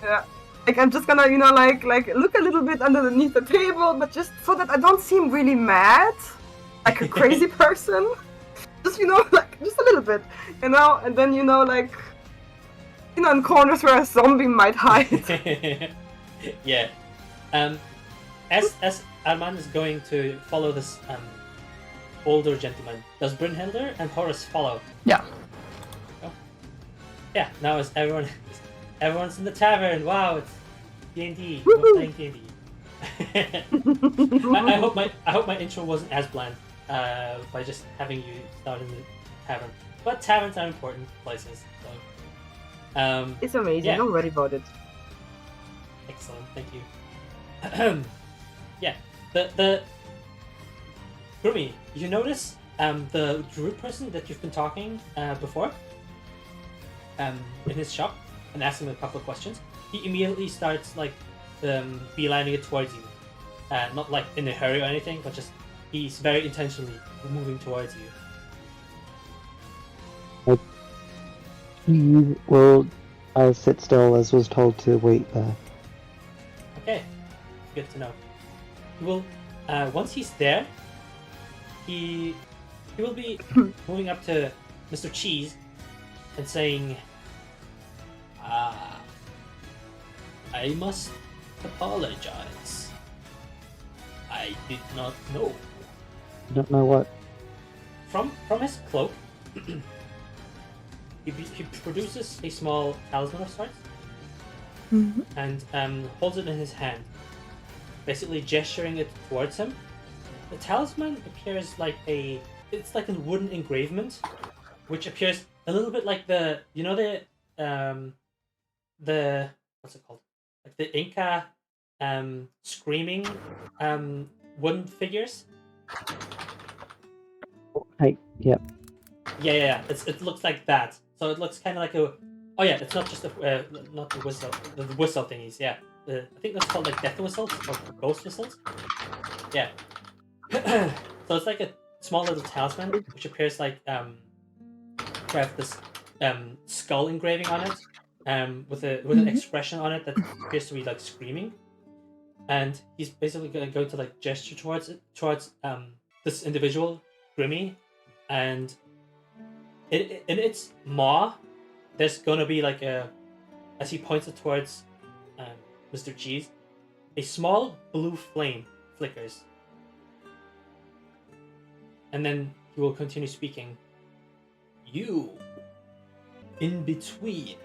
Yeah, like I'm just gonna, like look a little bit underneath the table, but just so that I don't seem really mad, like a crazy person. Just like just a little bit, and then like, in corners where a zombie might hide. Yeah. As Arman is going to follow this older gentleman, does Brynhilder and Horace follow? Yeah. Oh. Yeah. Now is everyone's in the tavern. Wow, it's D&D. We're playing D&D. I hope my intro wasn't as bland by just having you start in the tavern. But taverns are important places. So. It's amazing. Yeah. Don't worry about it. Excellent, thank you. Yeah, the Grummy, you notice the druid person that you've been talking before in his shop and asking him a couple of questions. He immediately starts like beelining it towards you, not like in a hurry or anything, but just he's very intentionally moving towards you. Well, I'll sit still as was told to wait there. Okay, good to know. He will, once he's there, he will be moving up to Mr. Cheese and saying, I must apologize. I did not know. You don't know what? From his cloak, he produces a small talisman of sorts. And holds it in his hand, basically gesturing it towards him. The talisman appears like it's like a wooden engravement, which appears a little bit like the what's it called? Like the Inca screaming wooden figures. Hey, yep. Yeah. It looks like that. So it looks kind of like a. Oh yeah, it's not just not the whistle, the whistle thingies. Yeah, I think that's called like death whistles or ghost whistles. Yeah. So it's like a small little talisman which appears like have this skull engraving on it, with an expression on it that appears to be like screaming, and he's basically going to like gesture towards this individual, Grimmy, and in its maw. There's gonna be like as he points it towards Mr. Cheese, a small blue flame flickers. And then he will continue speaking. You, in between.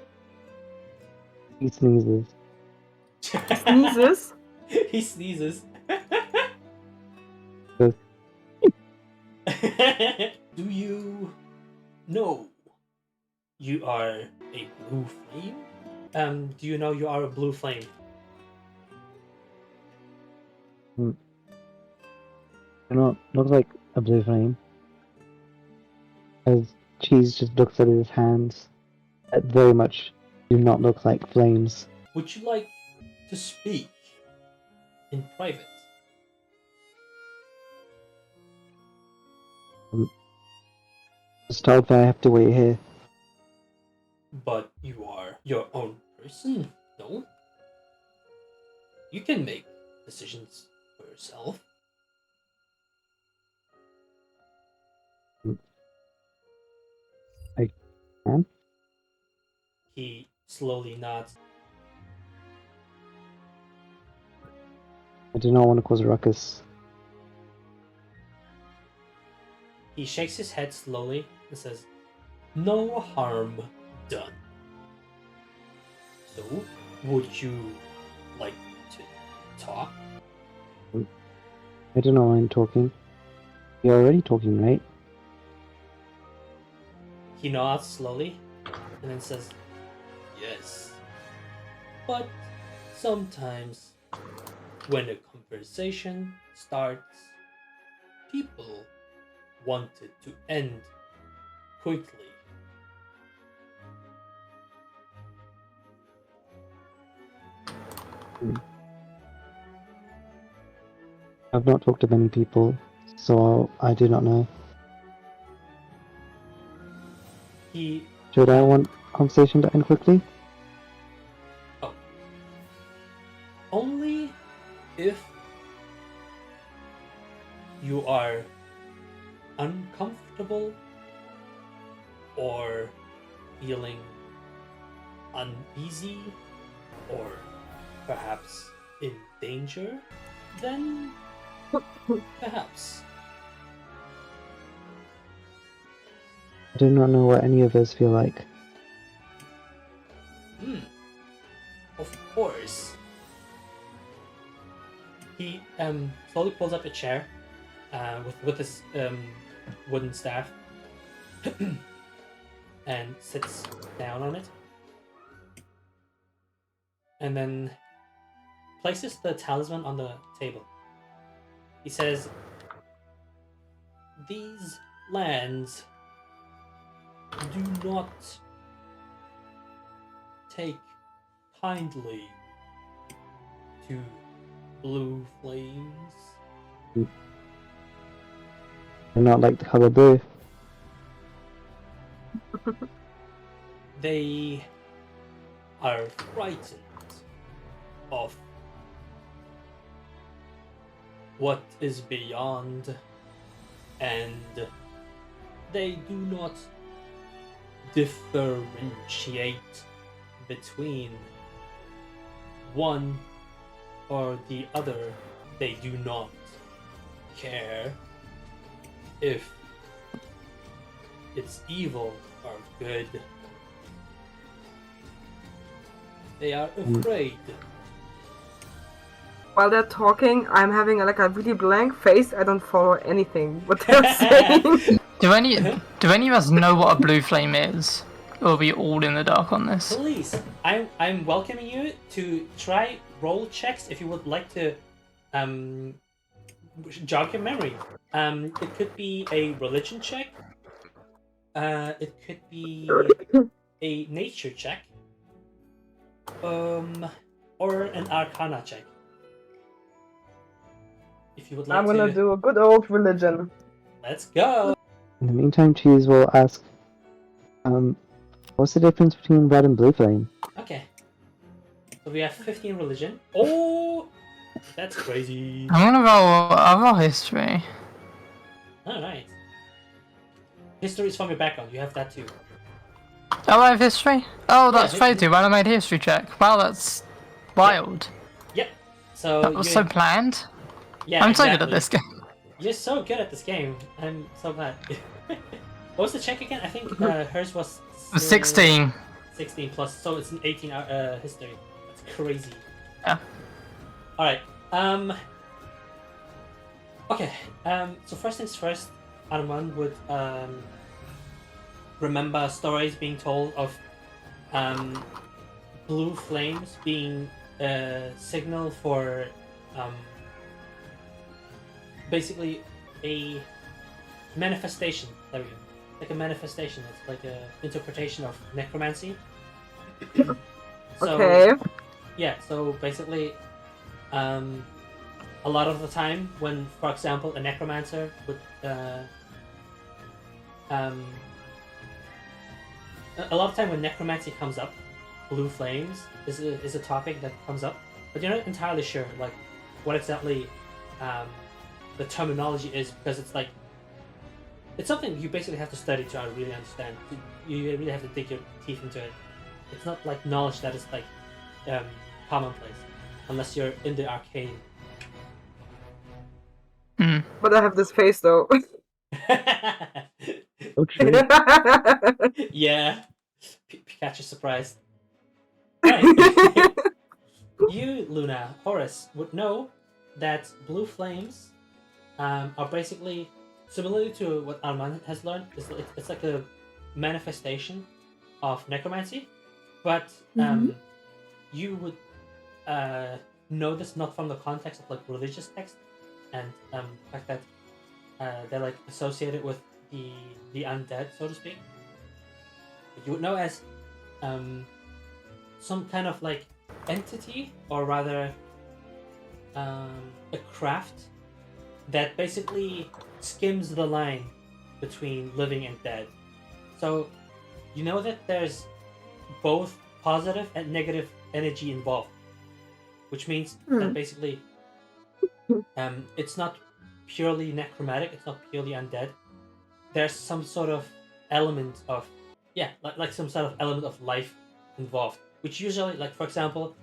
He sneezes. Sneezes? He sneezes. Good. Do you know you are a blue flame? Do you know you are a blue flame? Not looks like a blue flame. As Cheese just looks at his hands, that very much do not look like flames. Would you like to speak in private? Just told that I have to wait here. But you are your own person, no? You can make decisions for yourself. I can? He slowly nods. I do not want to cause a ruckus. He shakes his head slowly and says, "No harm done. So, would you like to talk?" I don't know why I'm talking. You're already talking, right? He nods slowly and then says, "Yes. But sometimes when a conversation starts, people want it to end quickly." I've not talked to many people, so I do not know. He Should I want conversation to end quickly? only if you are uncomfortable or feeling uneasy or perhaps in danger, then perhaps. I do not know what any of us feel like. Of course. He slowly pulls up a chair with his wooden staff and sits down on it, and then places the talisman on the table. He says, "These lands do not take kindly to blue flames." I not like the color blue. They are frightened of what is beyond, and they do not differentiate between one or the other. They do not care if it's evil or good. They are afraid. While they're talking, I'm having like a really blank face. I don't follow anything what they're saying. Do any of us know what a blue flame is? Or are we all in the dark on this? Please, I'm welcoming you to try roll checks if you would like to jog your memory. It could be a religion check. It could be a nature check. Or an arcana check. If you would like I'm gonna to. do a good old religion. Let's go. In the meantime, Cheese will ask, what's the difference between red and blue flame? Okay. So we have 15 religion. Oh, that's crazy. I'll roll history. Alright. History is from your background. You have that too. Oh, I have history? Oh, that's Yeah, fated. Well, I made a history check. Wow, that's wild. Yep. So That was you- so planned. Yeah, I'm so good at exactly. this game. You're so good at this game. I'm so glad. What was the check again? I think hers was It was 16. 16 plus, so it's an 18 history. That's crazy. Yeah. All right. Okay. So first things first, Arman would remember stories being told of blue flames being a signal for basically a manifestation. There we go. Like a manifestation. It's like a interpretation of necromancy. So, Okay. yeah, so basically, a lot of the time when, for example, a necromancer would, a lot of time when necromancy comes up, blue flames is a topic that comes up, but you're not entirely sure, like, what exactly, the terminology is, because it's like, it's something you basically have to study to really understand. You really have to dig your teeth into it. It's not like knowledge that is like commonplace, unless you're in the arcane. But I have this face though. Oh, true. Yeah, Pikachu surprised. Right. You, Luna, Horus, would know that blue flames are basically similar to what Arman has learned. It's like a manifestation of necromancy, but you would know this not from the context of like religious text and the fact that they're like associated with the undead, so to speak. You would know as some kind of like entity, or rather a craft that basically skims the line between living and dead. So you know that there's both positive and negative energy involved, which means that basically it's not purely necromantic, it's not purely undead. There's some sort of element of like some sort of element of life involved, which usually, like, for example,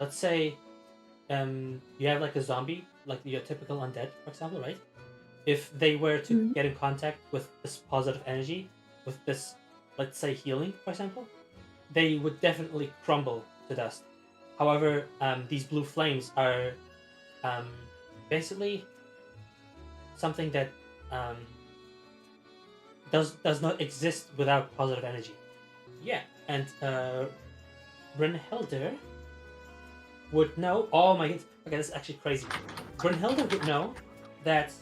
let's say you have like a zombie, like your typical undead, for example, right? If they were to get in contact with this positive energy, with this, let's say, healing, for example, they would definitely crumble to dust. However, these blue flames are basically something that does not exist without positive energy. Yeah, and Brynhilde would know. Oh my god! Okay, this is actually crazy. Brynhilde would know that.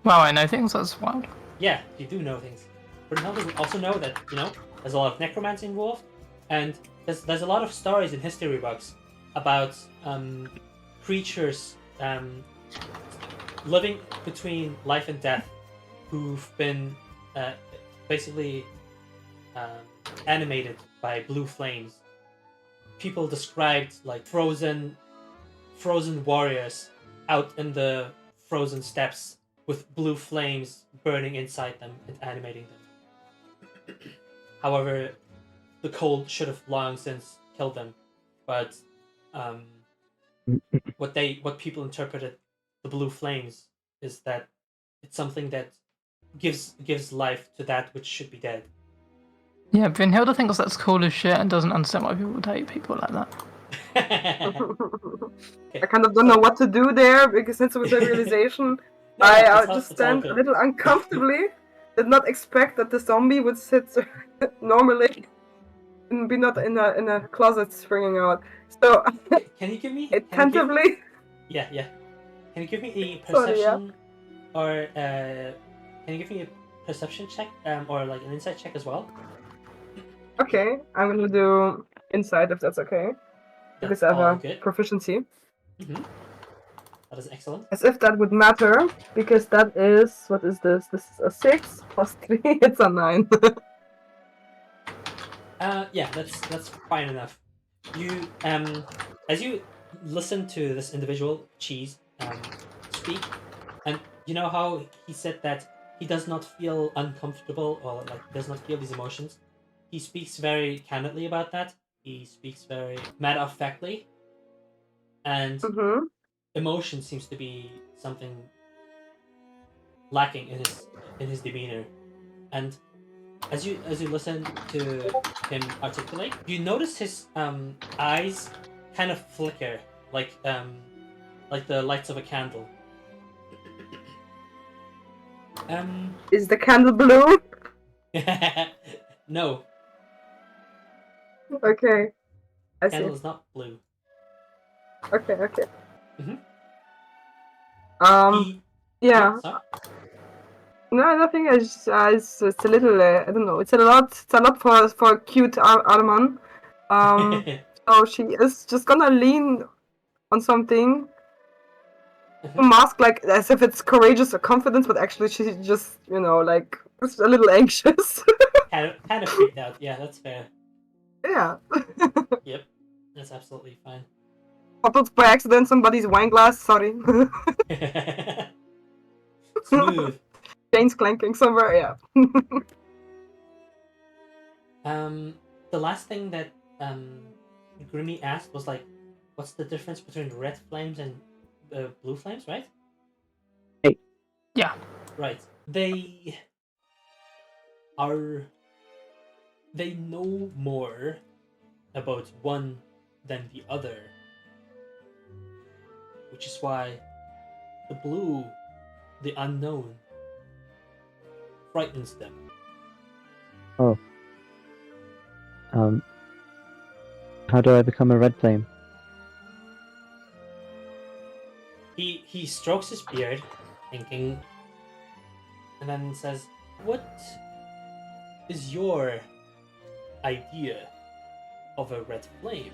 Wow, I know things. That's wild. Yeah, you do know things. Brynhilde would also know that there's a lot of necromancy involved, and there's a lot of stories in history books about creatures living between life and death, who've been basically animated by blue flames. People described like frozen warriors out in the frozen steppes with blue flames burning inside them and animating them. However, the cold should have long since killed them, but what people interpreted the blue flames is that it's something that gives life to that which should be dead. Yeah, Brynhilde thinks that's cool as shit and doesn't understand why people would hate people like that. I kind of don't know what to do there, because since it was a realization, I just stand a little uncomfortably. Did not expect that the zombie would sit normally and be not in a closet springing out. So can you give me attentively? Yeah. Can you give me a Sorry, perception or can you give me a perception check or like an insight check as well? Okay, I'm gonna do insight if that's okay, because I have a proficiency. That is excellent. As if that would matter, because that is, what is this? This is a 6 plus 3. It's a 9. Yeah, that's fine enough. You as you listen to this individual Cheese speak, and you know how he said that he does not feel uncomfortable or like does not feel these emotions. He speaks very candidly about that. He speaks very matter of factly, and emotion seems to be something lacking in his demeanor. And as you listen to him articulate, you notice his eyes kind of flicker like the lights of a candle. Is the candle blue? No. Okay. I see. Candle is not blue. Okay. Mm-hmm. Yeah. Sorry? No, nothing. It's a little. I don't know. It's a lot. It's a lot for cute Arman. So she is just gonna lean on something. Mask like as if it's courageous or confidence, but actually she's just like just a little anxious. kind of freaked out. Yeah, that's fair. Yeah. Yep, that's absolutely fine. Toppled by accident somebody's wine glass. Sorry. Smooth. Chains clanking somewhere. Yeah. The last thing that Grimmy asked was like, what's the difference between red flames and blue flames, right? Hey. Yeah. Right. They know more about one than the other, which is why the blue, the unknown, frightens them. How do I become a red flame? He strokes his beard, thinking, and then says, "What is your idea of a red flame?"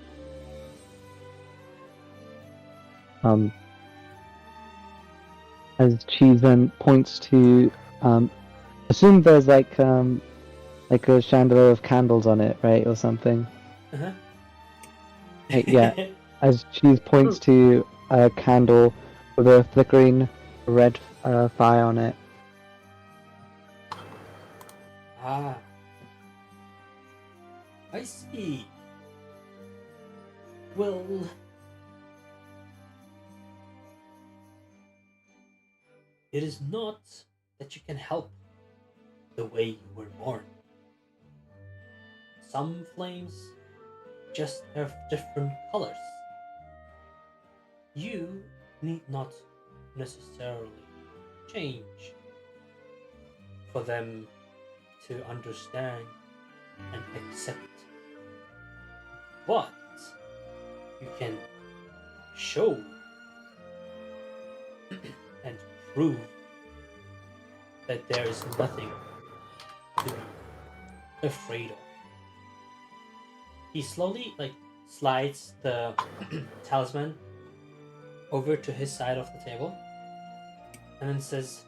As she then points to, assume there's like a chandelier of candles on it, right, or something. Uh-huh. Hey, yeah. As she points to a candle with a flickering red fire on it. Ah. I see. Well, it is not that you can help the way you were born. Some flames just have different colors. You need not necessarily change for them to understand and accept. But you can show and prove that there is nothing to be afraid of. He slowly slides the talisman over to his side of the table and then says,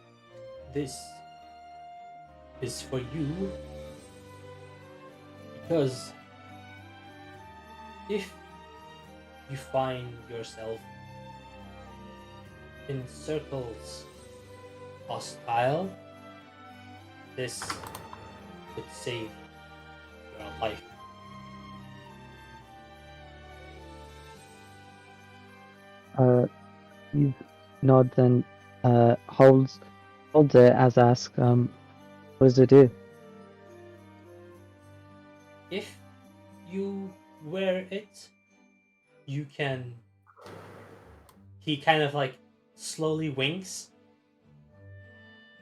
"This is for you because if you find yourself in circles hostile, this could save your life." He nods and holds it as ask, what does it do? If you wear it, you can. He kind of slowly winks.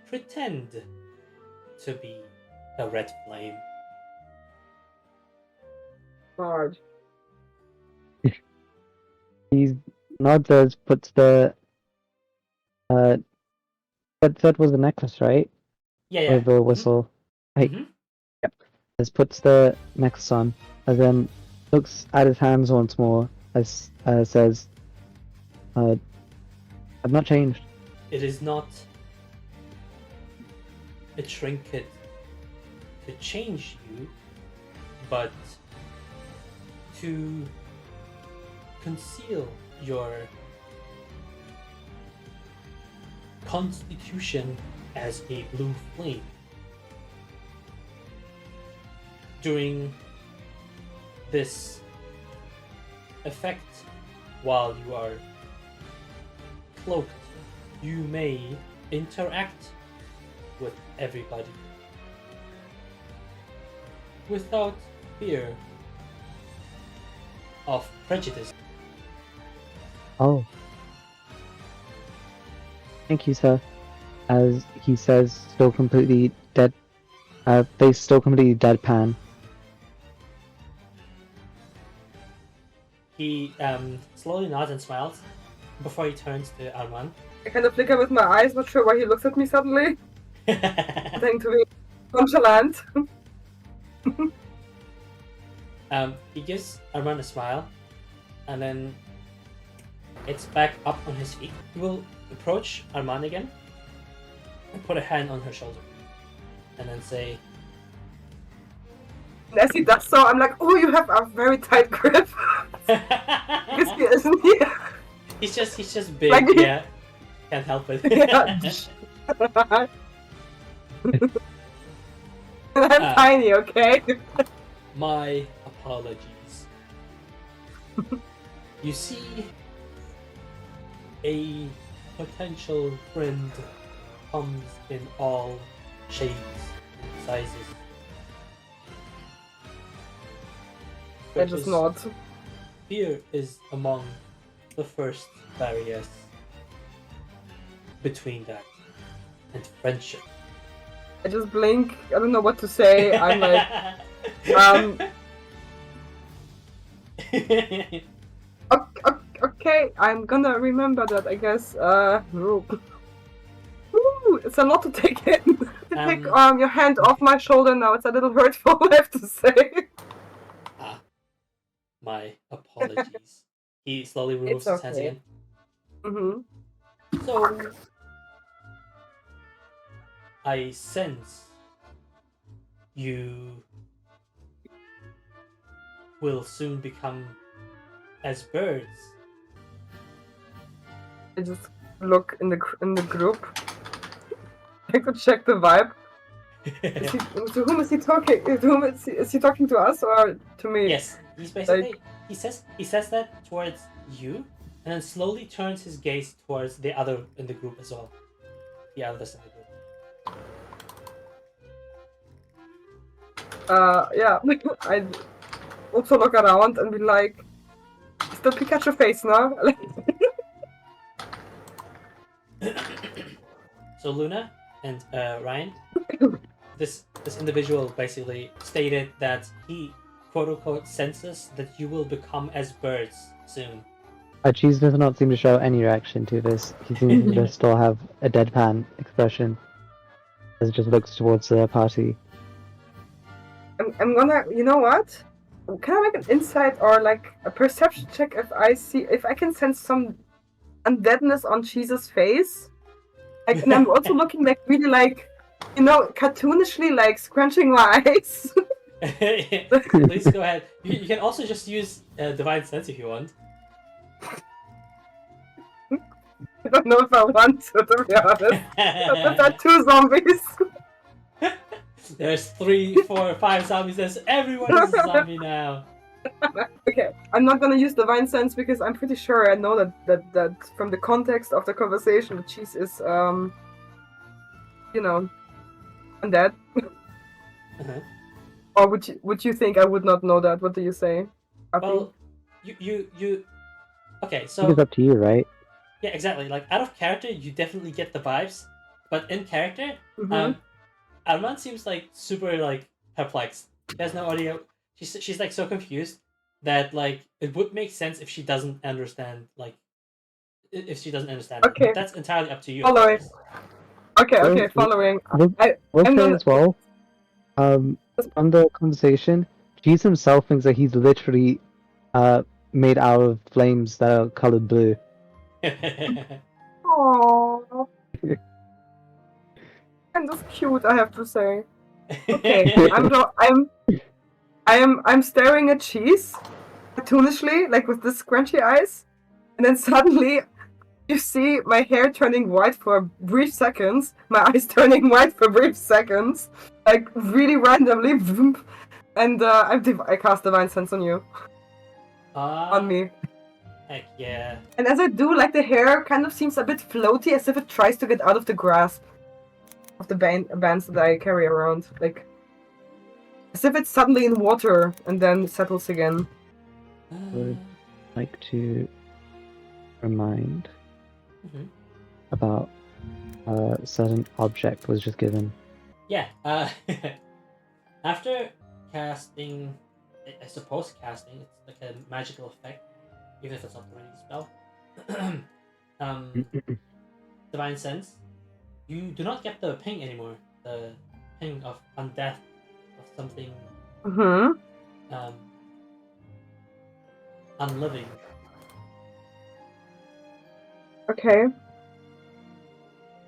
Pretend to be a red flame. God. He nods as puts the that was the necklace, right? Yeah. Or the whistle. Right. Mhm. As puts the necklace on, and then looks at his hands once more, as says, "I've not changed." It is not a trinket to change you, but to conceal your constitution as a blue flame. During this effect, while you are cloaked, you may interact with everybody without fear of prejudice. Oh. Thank you, sir. As he says, still completely dead, face still completely deadpan. He slowly nods and smiles before he turns to Arman. I kind of flicker with my eyes, not sure why he looks at me suddenly. Pretending to be nonchalant. He gives Arman a smile and then gets back up on his feet. He will approach Arman again and put a hand on her shoulder and then say, And as he does so, I'm like, oh, you have a very tight grip. Risky, isn't he? He's just big, Like- yeah. Can't help it. Yeah. I'm tiny, okay? My apologies. You see, a potential friend comes in all shapes and sizes. I Which just is- nod. Fear is among the first barriers between that and friendship. I just blink. I don't know what to say. I'm like, um, okay, I'm gonna remember that, I guess. Ooh, it's a lot to take in. Take your hand off my shoulder now. It's a little hurtful, I have to say. My apologies. He slowly removes It's his hands okay. again. Mm-hmm. So, I sense you will soon become as birds. I just look in the group. I could check the vibe. To whom is he talking? To whom is he talking to us or to me? Yes, he's basically he says that towards you, and then slowly turns his gaze towards the other in the group as well. The others in the group. Yeah. I also look around and be like, "Is the Pikachu face now?" So Luna and Ryan, this individual basically stated that he quote unquote senses that you will become as birds soon. Cheese does not seem to show any reaction to this. He seems to just still have a deadpan expression as it just looks towards the party. I'm gonna. You know what? Can I make an insight or like a perception check if I can sense some undeadness on Cheese's face? Like, and I'm also looking like really like, cartoonishly like scrunching my eyes. Please go ahead. You can also just use Divine Sense if you want. I don't know if I want to be honest. But there are 2 zombies. There's 3, 4, 5 zombies. Everyone is a zombie now. Okay, I'm not gonna use Divine Sense because I'm pretty sure I know that from the context of the conversation, the cheese is undead. Uh-huh. Or would you think I would not know that? What do you say? Api? Well, you. Okay, I think so it's up to you, right? yeah, exactly. Like out of character, you definitely get the vibes, but in character, Mhm. Arman seems like super like perplexed. She has no idea. She's like so confused that like it would make sense if she doesn't understand if she doesn't understand. Okay. But that's entirely up to you. of Following. course. Okay, following. We'll I'm say gonna- as well, from the conversation, Cheese himself thinks that he's literally made out of flames that are colored blue. Aww. Kind of cute, I have to say. Okay, I'm staring at Cheese, cartoonishly, like with the scrunchy eyes, and then suddenly you see my hair turning white for brief seconds, my eyes turning white for brief seconds, like really randomly, and I cast Divine Sense on you, on me. Heck yeah. And as I do, like the hair kind of seems a bit floaty, as if it tries to get out of the grasp of the bands that I carry around, like as if it's suddenly in water and then settles again. Would like to remind about a certain object was just given. Yeah. After casting, I suppose casting, it's like a magical effect, even if it's not really a spell. Divine Sense. You do not get the ping anymore. The ping of undeath, of something unliving. Okay.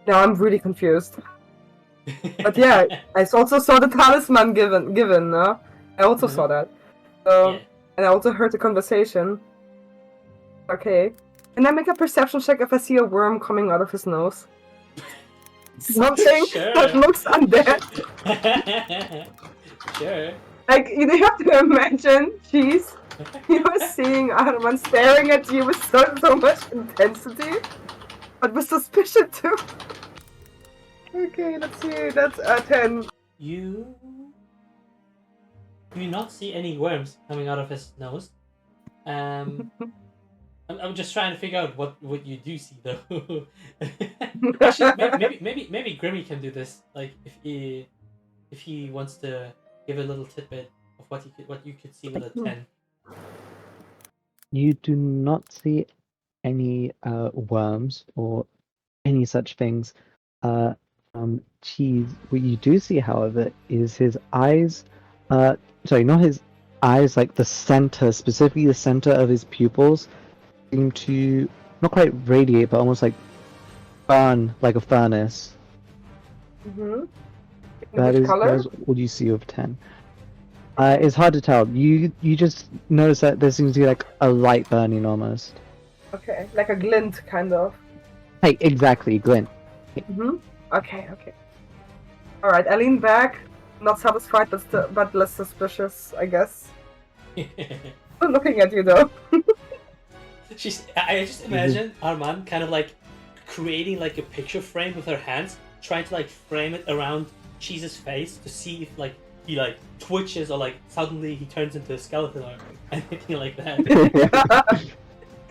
Now I'm really confused. But yeah, I also saw the talisman given, no? I also saw that. So, Yeah. and I also heard the conversation. Okay. Can I make a perception check if I see a worm coming out of his nose? Something Sure. that looks undead. Sure. Like, you have to imagine, jeez, you were seeing Arman staring at you with so much intensity, but with suspicion too. Okay, let's see, that's a 10. You do not see any worms coming out of his nose. I'm just trying to figure out what you do see though. Actually, maybe Grimmy can do this. Like if he wants to give a little tidbit of what you could see with a 10. You do not see any worms or any such things. Cheese. What you do see, however, is his eyes. Sorry, not his eyes. Like the center, specifically the center of his pupils, seem to not quite radiate, but almost like burn like a furnace. Mm-hmm. That Which is color? what you see of 10. It's hard to tell. You just notice that there seems to be like a light burning almost. Okay, like a glint, kind of. Hey, exactly, Glint. Mm-hmm. Okay. All right, I lean back, not satisfied, but less suspicious, I guess. I'm looking at you though. I just imagine Arman kind of like creating like a picture frame with her hands, trying to like frame it around Cheese's face to see if like he like twitches or like suddenly he turns into a skeleton or anything like that.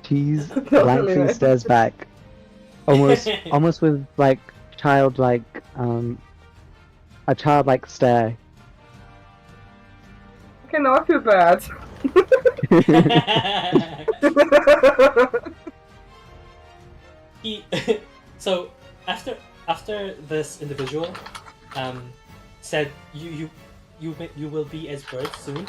Cheese Totally, blankly man. stares back, almost with like childlike a childlike stare. Okay, now I feel bad. He so after this individual said you will be as birds soon,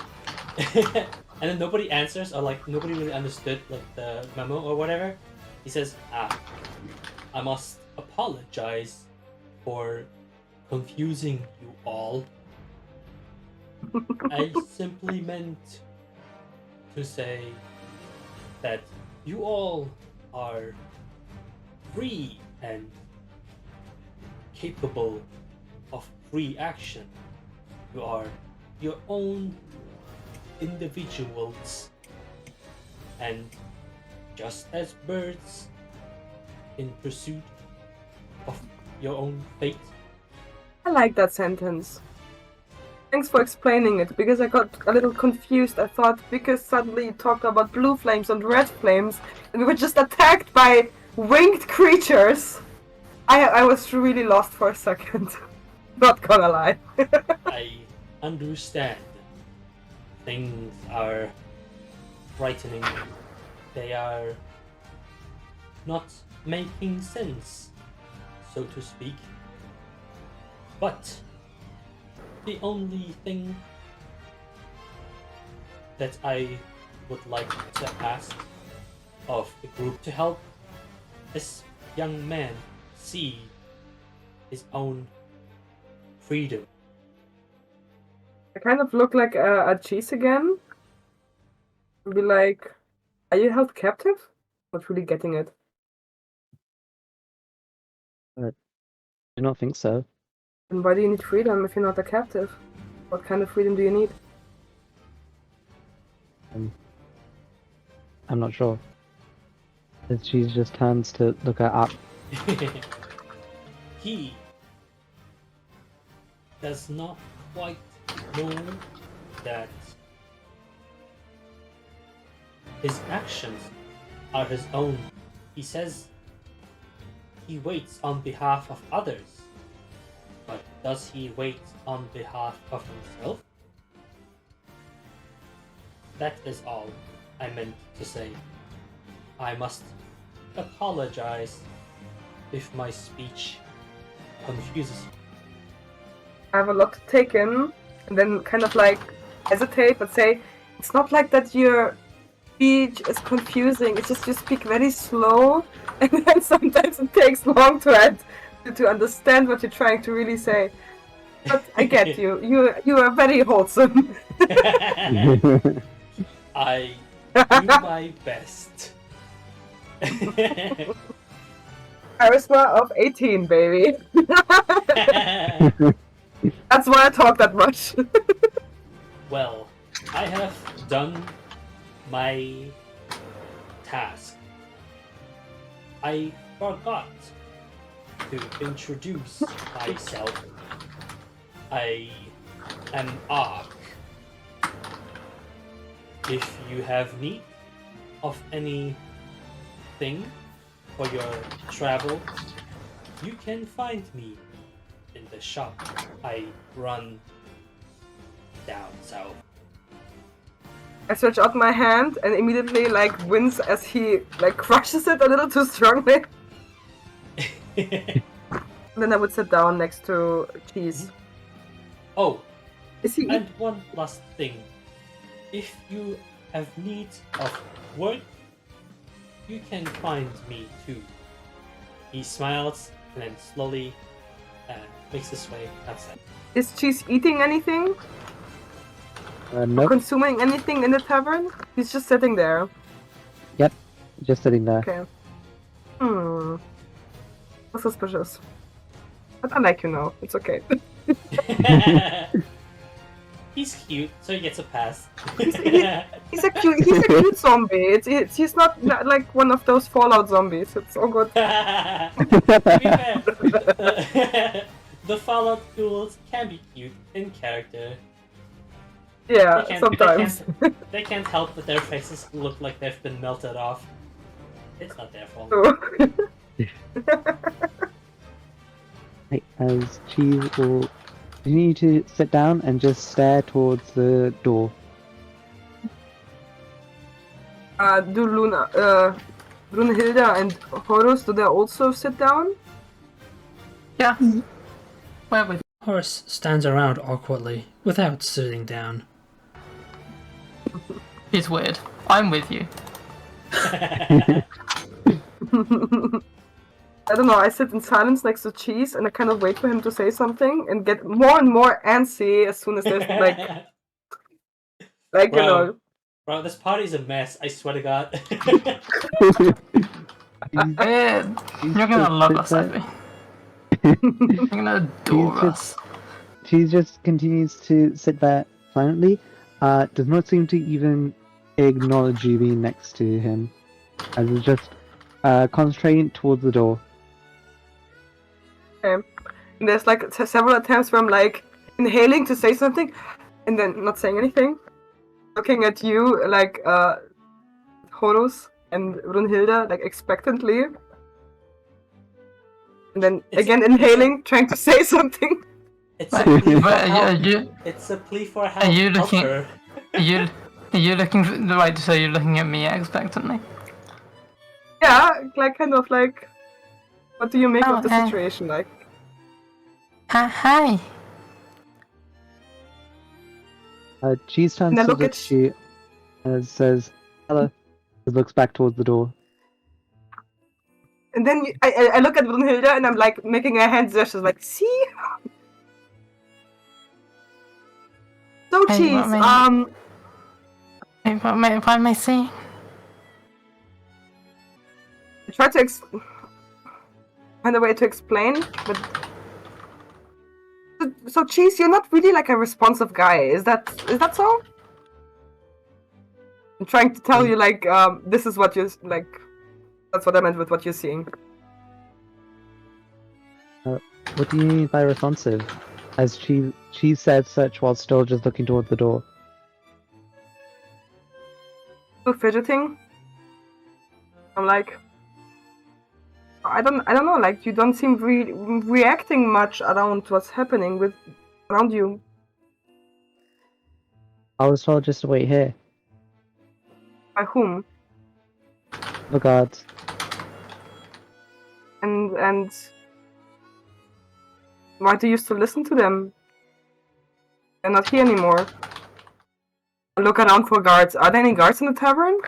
and then nobody answers or like nobody really understood like the memo or whatever. He says, I must apologize for confusing you all. I simply meant to say that you all are free and capable of free action. You are your own individuals, and just as birds in pursuit of your own fate. I like that sentence. Thanks for explaining it, because I got a little confused. I thought because suddenly you talked about blue flames and red flames, and we were just attacked by winged creatures. I was really lost for a second. Not gonna lie. I understand. Things are frightening. They are not making sense, so to speak. But the only thing that I would like to ask of the group to help this young man see his own freedom. I kind of look like a cheese again. And be like, are you held captive? Not really getting it. I do not think so. And why do you need freedom if you're not a captive? What kind of freedom do you need? I'm not sure. And she just turns to look her up. He does not quite know that his actions are his own. He says he waits on behalf of others, but does he wait on behalf of himself? That is all I meant to say. I must apologize if my speech confuses you. I have a lot to take in, and then kind of like hesitate, but say, it's not like that your speech is confusing, it's just you speak very slow, and then sometimes it takes long to understand what you're trying to really say. But I get you. You are very wholesome. I do my best. Charisma of 18, baby. That's why I talk that much. Well, I have done my task. I forgot to introduce myself. I am Ark. If you have need of any thing for your travel, you can find me in the shop. I run down south. I stretch out my hand and immediately like wince as he like crushes it a little too strongly. Then I would sit down next to Cheese. Oh, Is he? and one last thing. If you have need of work, you can find me too. He smiles and then slowly makes his way outside. Is Cheese eating anything? Nope, Consuming anything in the tavern? He's just sitting there. just sitting there. Okay. That's suspicious. But I like you now. It's okay. He's cute, so he gets a pass. He's a cute zombie. He's not like one of those Fallout zombies. It's all good. To be fair, the Fallout ghouls can be cute in character. Yeah, They can't- sometimes. They can't help that their faces look like they've been melted off. It's not their fault. Right, as Cheese will continue to sit down and just stare towards the door. Do Brunhilde and Horus, do they also sit down? Yeah. Where with? Horse stands around awkwardly, without sitting down. It's weird. I'm with you. I don't know, I sit in silence next to Cheese and I kind of wait for him to say something and get more and more antsy as soon as there's like you know. Bro, this party's a mess, I swear to God. You're gonna love us, Abby. You're gonna adore He's us. Cheese just continues to sit there silently, does not seem to even acknowledge you being next to him, as is just concentrating towards the door. Okay. And there's like several attempts where I'm like inhaling to say something and then not saying anything. Looking at you like Horus and Brunhilde like expectantly. And then again inhaling, trying to say something. It's a plea for But help. you, It's a plea for help. are you Help looking? her. Are you looking for the right to say you're looking at me expectantly? Yeah, like kind of like what do you make Oh, of the situation like? Hi. Cheese turns Now to look look at- at you and says, "Hello." Looks back towards the door. And then I look at Brunhilde and I'm like making a hand gesture like, see? So Hey, Cheese, what what am I saying? I try to find a way to explain, but so Cheese, you're not really like a responsive guy. Is that so? I'm trying to tell you like this is what you're like. That's what I meant with what you're seeing. What do you mean by responsive? As Cheese said such while still just looking towards the door. So fidgeting. I'm like, I don't know. Like you don't seem reacting much around what's happening around you. I was told just to wait here. By whom? The guards. And why do you still listen to them? They're not here anymore. I look around for guards. Are there any guards in the tavern?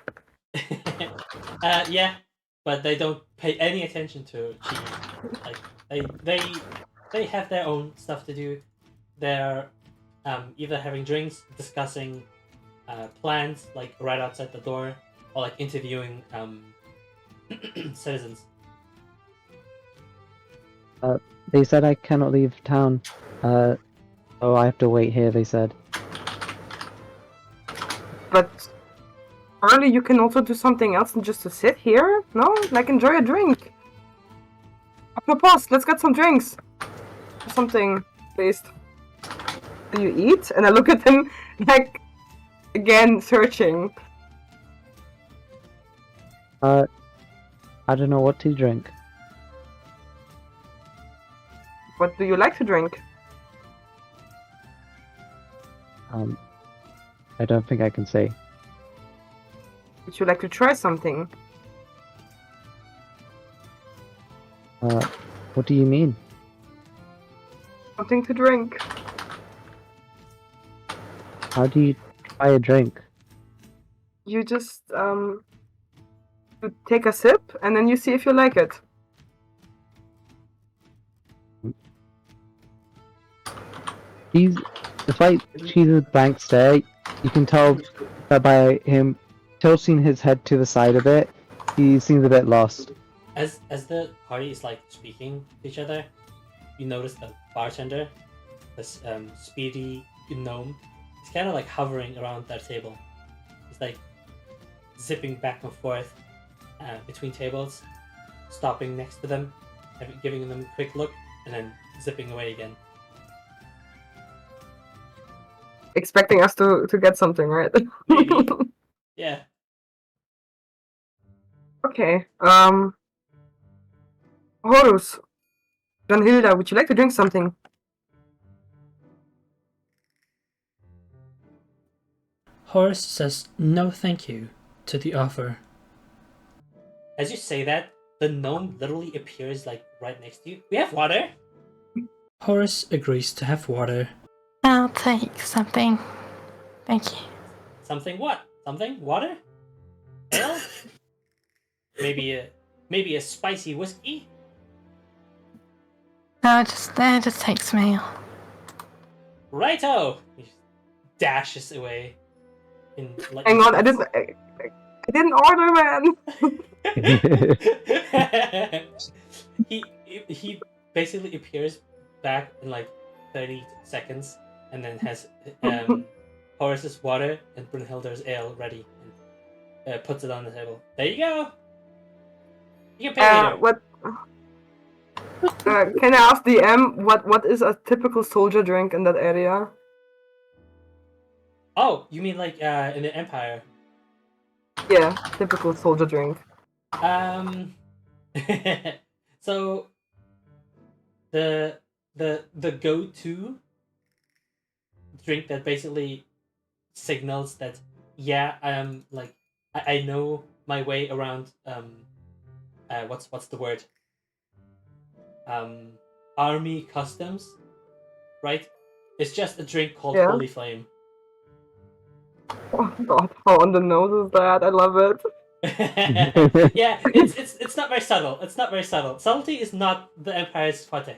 Yeah, but they don't pay any attention to Chi. Like they have their own stuff to do. They're either having drinks, discussing plans, like right outside the door, or like interviewing citizens. They said I cannot leave town. So I have to wait here, they said. But surely you can also do something else than just to sit here? No? Like enjoy a drink. Apropos, let's get some drinks. Or something, at least. Do you eat? And I look at him like again searching. I don't know what to drink. What do you like to drink? I don't think I can say. Would you like to try something? What do you mean? Something to drink. How do you try a drink? You just you take a sip and then you see if you like it. Despite Cheese's blank stare, you can tell that by him tilting his head to the side a bit, he seems a bit lost. As the party is like speaking to each other, you notice the bartender, this speedy gnome, is kind of like hovering around that table. He's like zipping back and forth between tables, stopping next to them, giving them a quick look, and then zipping away again. Expecting us to get something, right? Maybe. Yeah. Okay. Horus. Brunhilde, would you like to drink something? Horace says no thank you to the offer. As you say that, the gnome literally appears like right next to you. We have water. Horace agrees to have water. I'll take something. Thank you. Something what? Something? Water? Ale? Maybe a spicy whiskey? No, just take some ale. Righto! He dashes away. Hang on, I didn't order, man. he basically appears back in like 30 seconds and then has Horace's water and Brunhilde's ale ready and puts it on the table. There you go. You can pay later. What? Can I ask DM what is a typical soldier drink in that area? Oh, you mean like in the Empire? Yeah, typical soldier drink. So the go-to drink that basically signals that I know my way around what's the word, army customs, right? It's just a drink called Holy Flame. Oh god, how on the nose is that? I love it. Yeah, it's not very subtle. It's not very subtle. Subtlety is not the Empire's forte.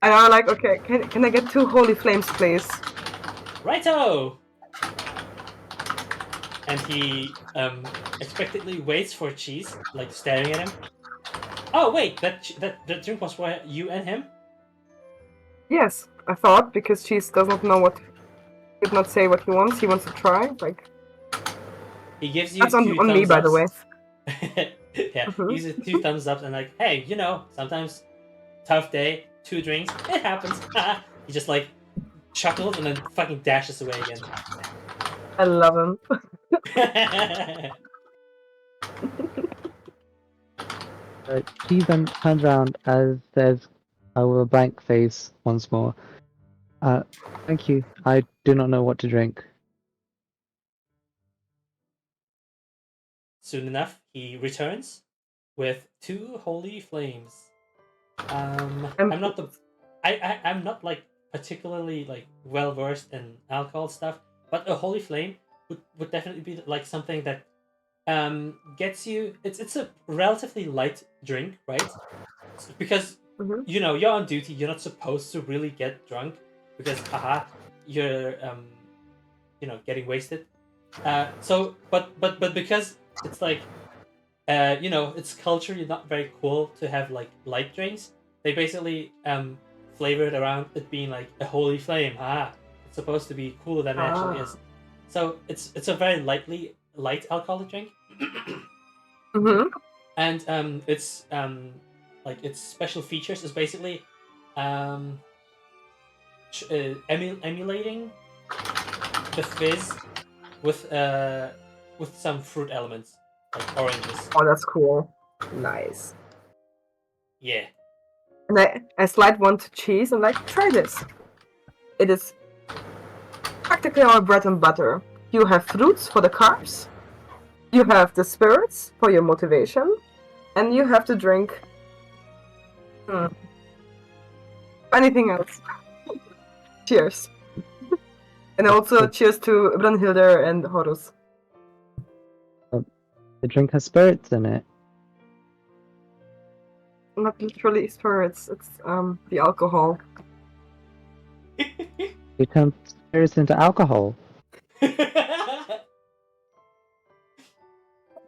And I'm like, okay, can I get 2 holy flames, please? Righto! And he expectantly waits for Cheese, like staring at him. Oh wait, that drink was for you and him? Yes, I thought, because Cheese does not know did not say what he wants. He wants to try. Like, he gives you that's on me, by the way. Yeah, he gives you 2 thumbs up and like, hey, sometimes tough day, 2 drinks, it happens. He just like chuckles and then fucking dashes away again. I love him. He then turns around as says with a blank face once more. Thank you. I do not know what to drink. Soon enough, he returns with 2 holy flames. I'm not like particularly like well versed in alcohol stuff, but a holy flame would definitely be like something that gets you. It's a relatively light drink, right? Because you're on duty. You're not supposed to really get drunk because you're getting wasted. But because it's like it's culturally not very cool to have like light drinks. They basically flavor it around it being like a holy flame. It's supposed to be cooler than it actually is. So it's a very light alcoholic drink. And it's like its special features is basically emulating the fizz with some fruit elements. like oranges. Oh, that's cool. Nice. Yeah. And I slide one to cheese and like, try this. It is practically our bread and butter. You have fruits for the carbs, you have the spirits for your motivation, and you have to drink anything else. Cheers. And also cheers to Brunhilde and Horus. The drink has spirits in it. Not literally spirits, it's the alcohol. You turn spirits into alcohol.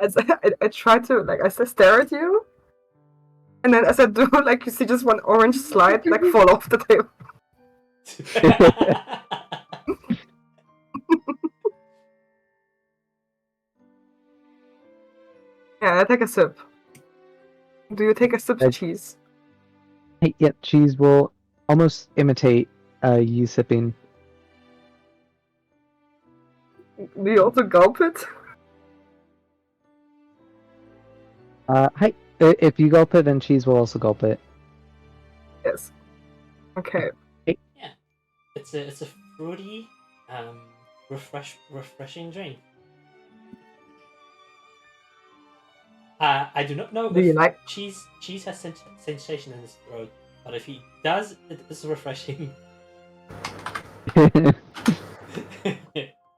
As I try to like, as I stare at you, and then as I do, like you see just one orange slide like fall off the table. Yeah, I take a sip. Do you take a sip to cheese? Hey, yep, cheese will almost imitate you sipping. Do you also gulp it? Hi. If you gulp it, then cheese will also gulp it. Yes. Okay. Yeah, it's a fruity, refreshing drink. I do not know Do you if like? cheese has sensation in his throat, but if he does, it is refreshing.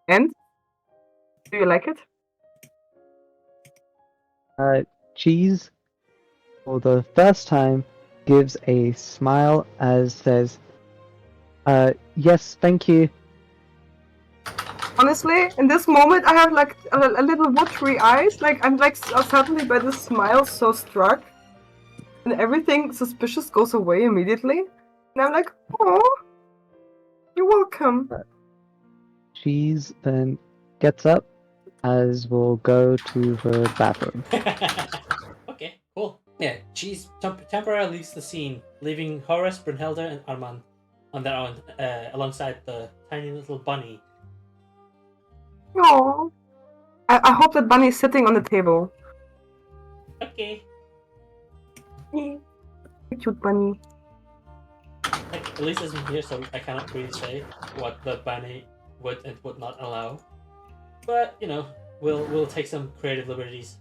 And? Do you like it? Cheese, for the first time, gives a smile as says, yes, thank you. Honestly, in this moment, I have like a little watery eyes. Like I'm like suddenly by this smile so struck, and everything suspicious goes away immediately. And I'm like, oh, you're welcome. Cheese then gets up as will go to the bathroom. Okay, cool. Yeah, Cheese temporarily leaves the scene, leaving Horace, Brunhilde, and Arman on their own, alongside the tiny little bunny. Oh, I hope that bunny is sitting on the table. Okay. Cute bunny. Like, Elise isn't here, so I cannot really say what the bunny would and would not allow. But you know, we'll take some creative liberties.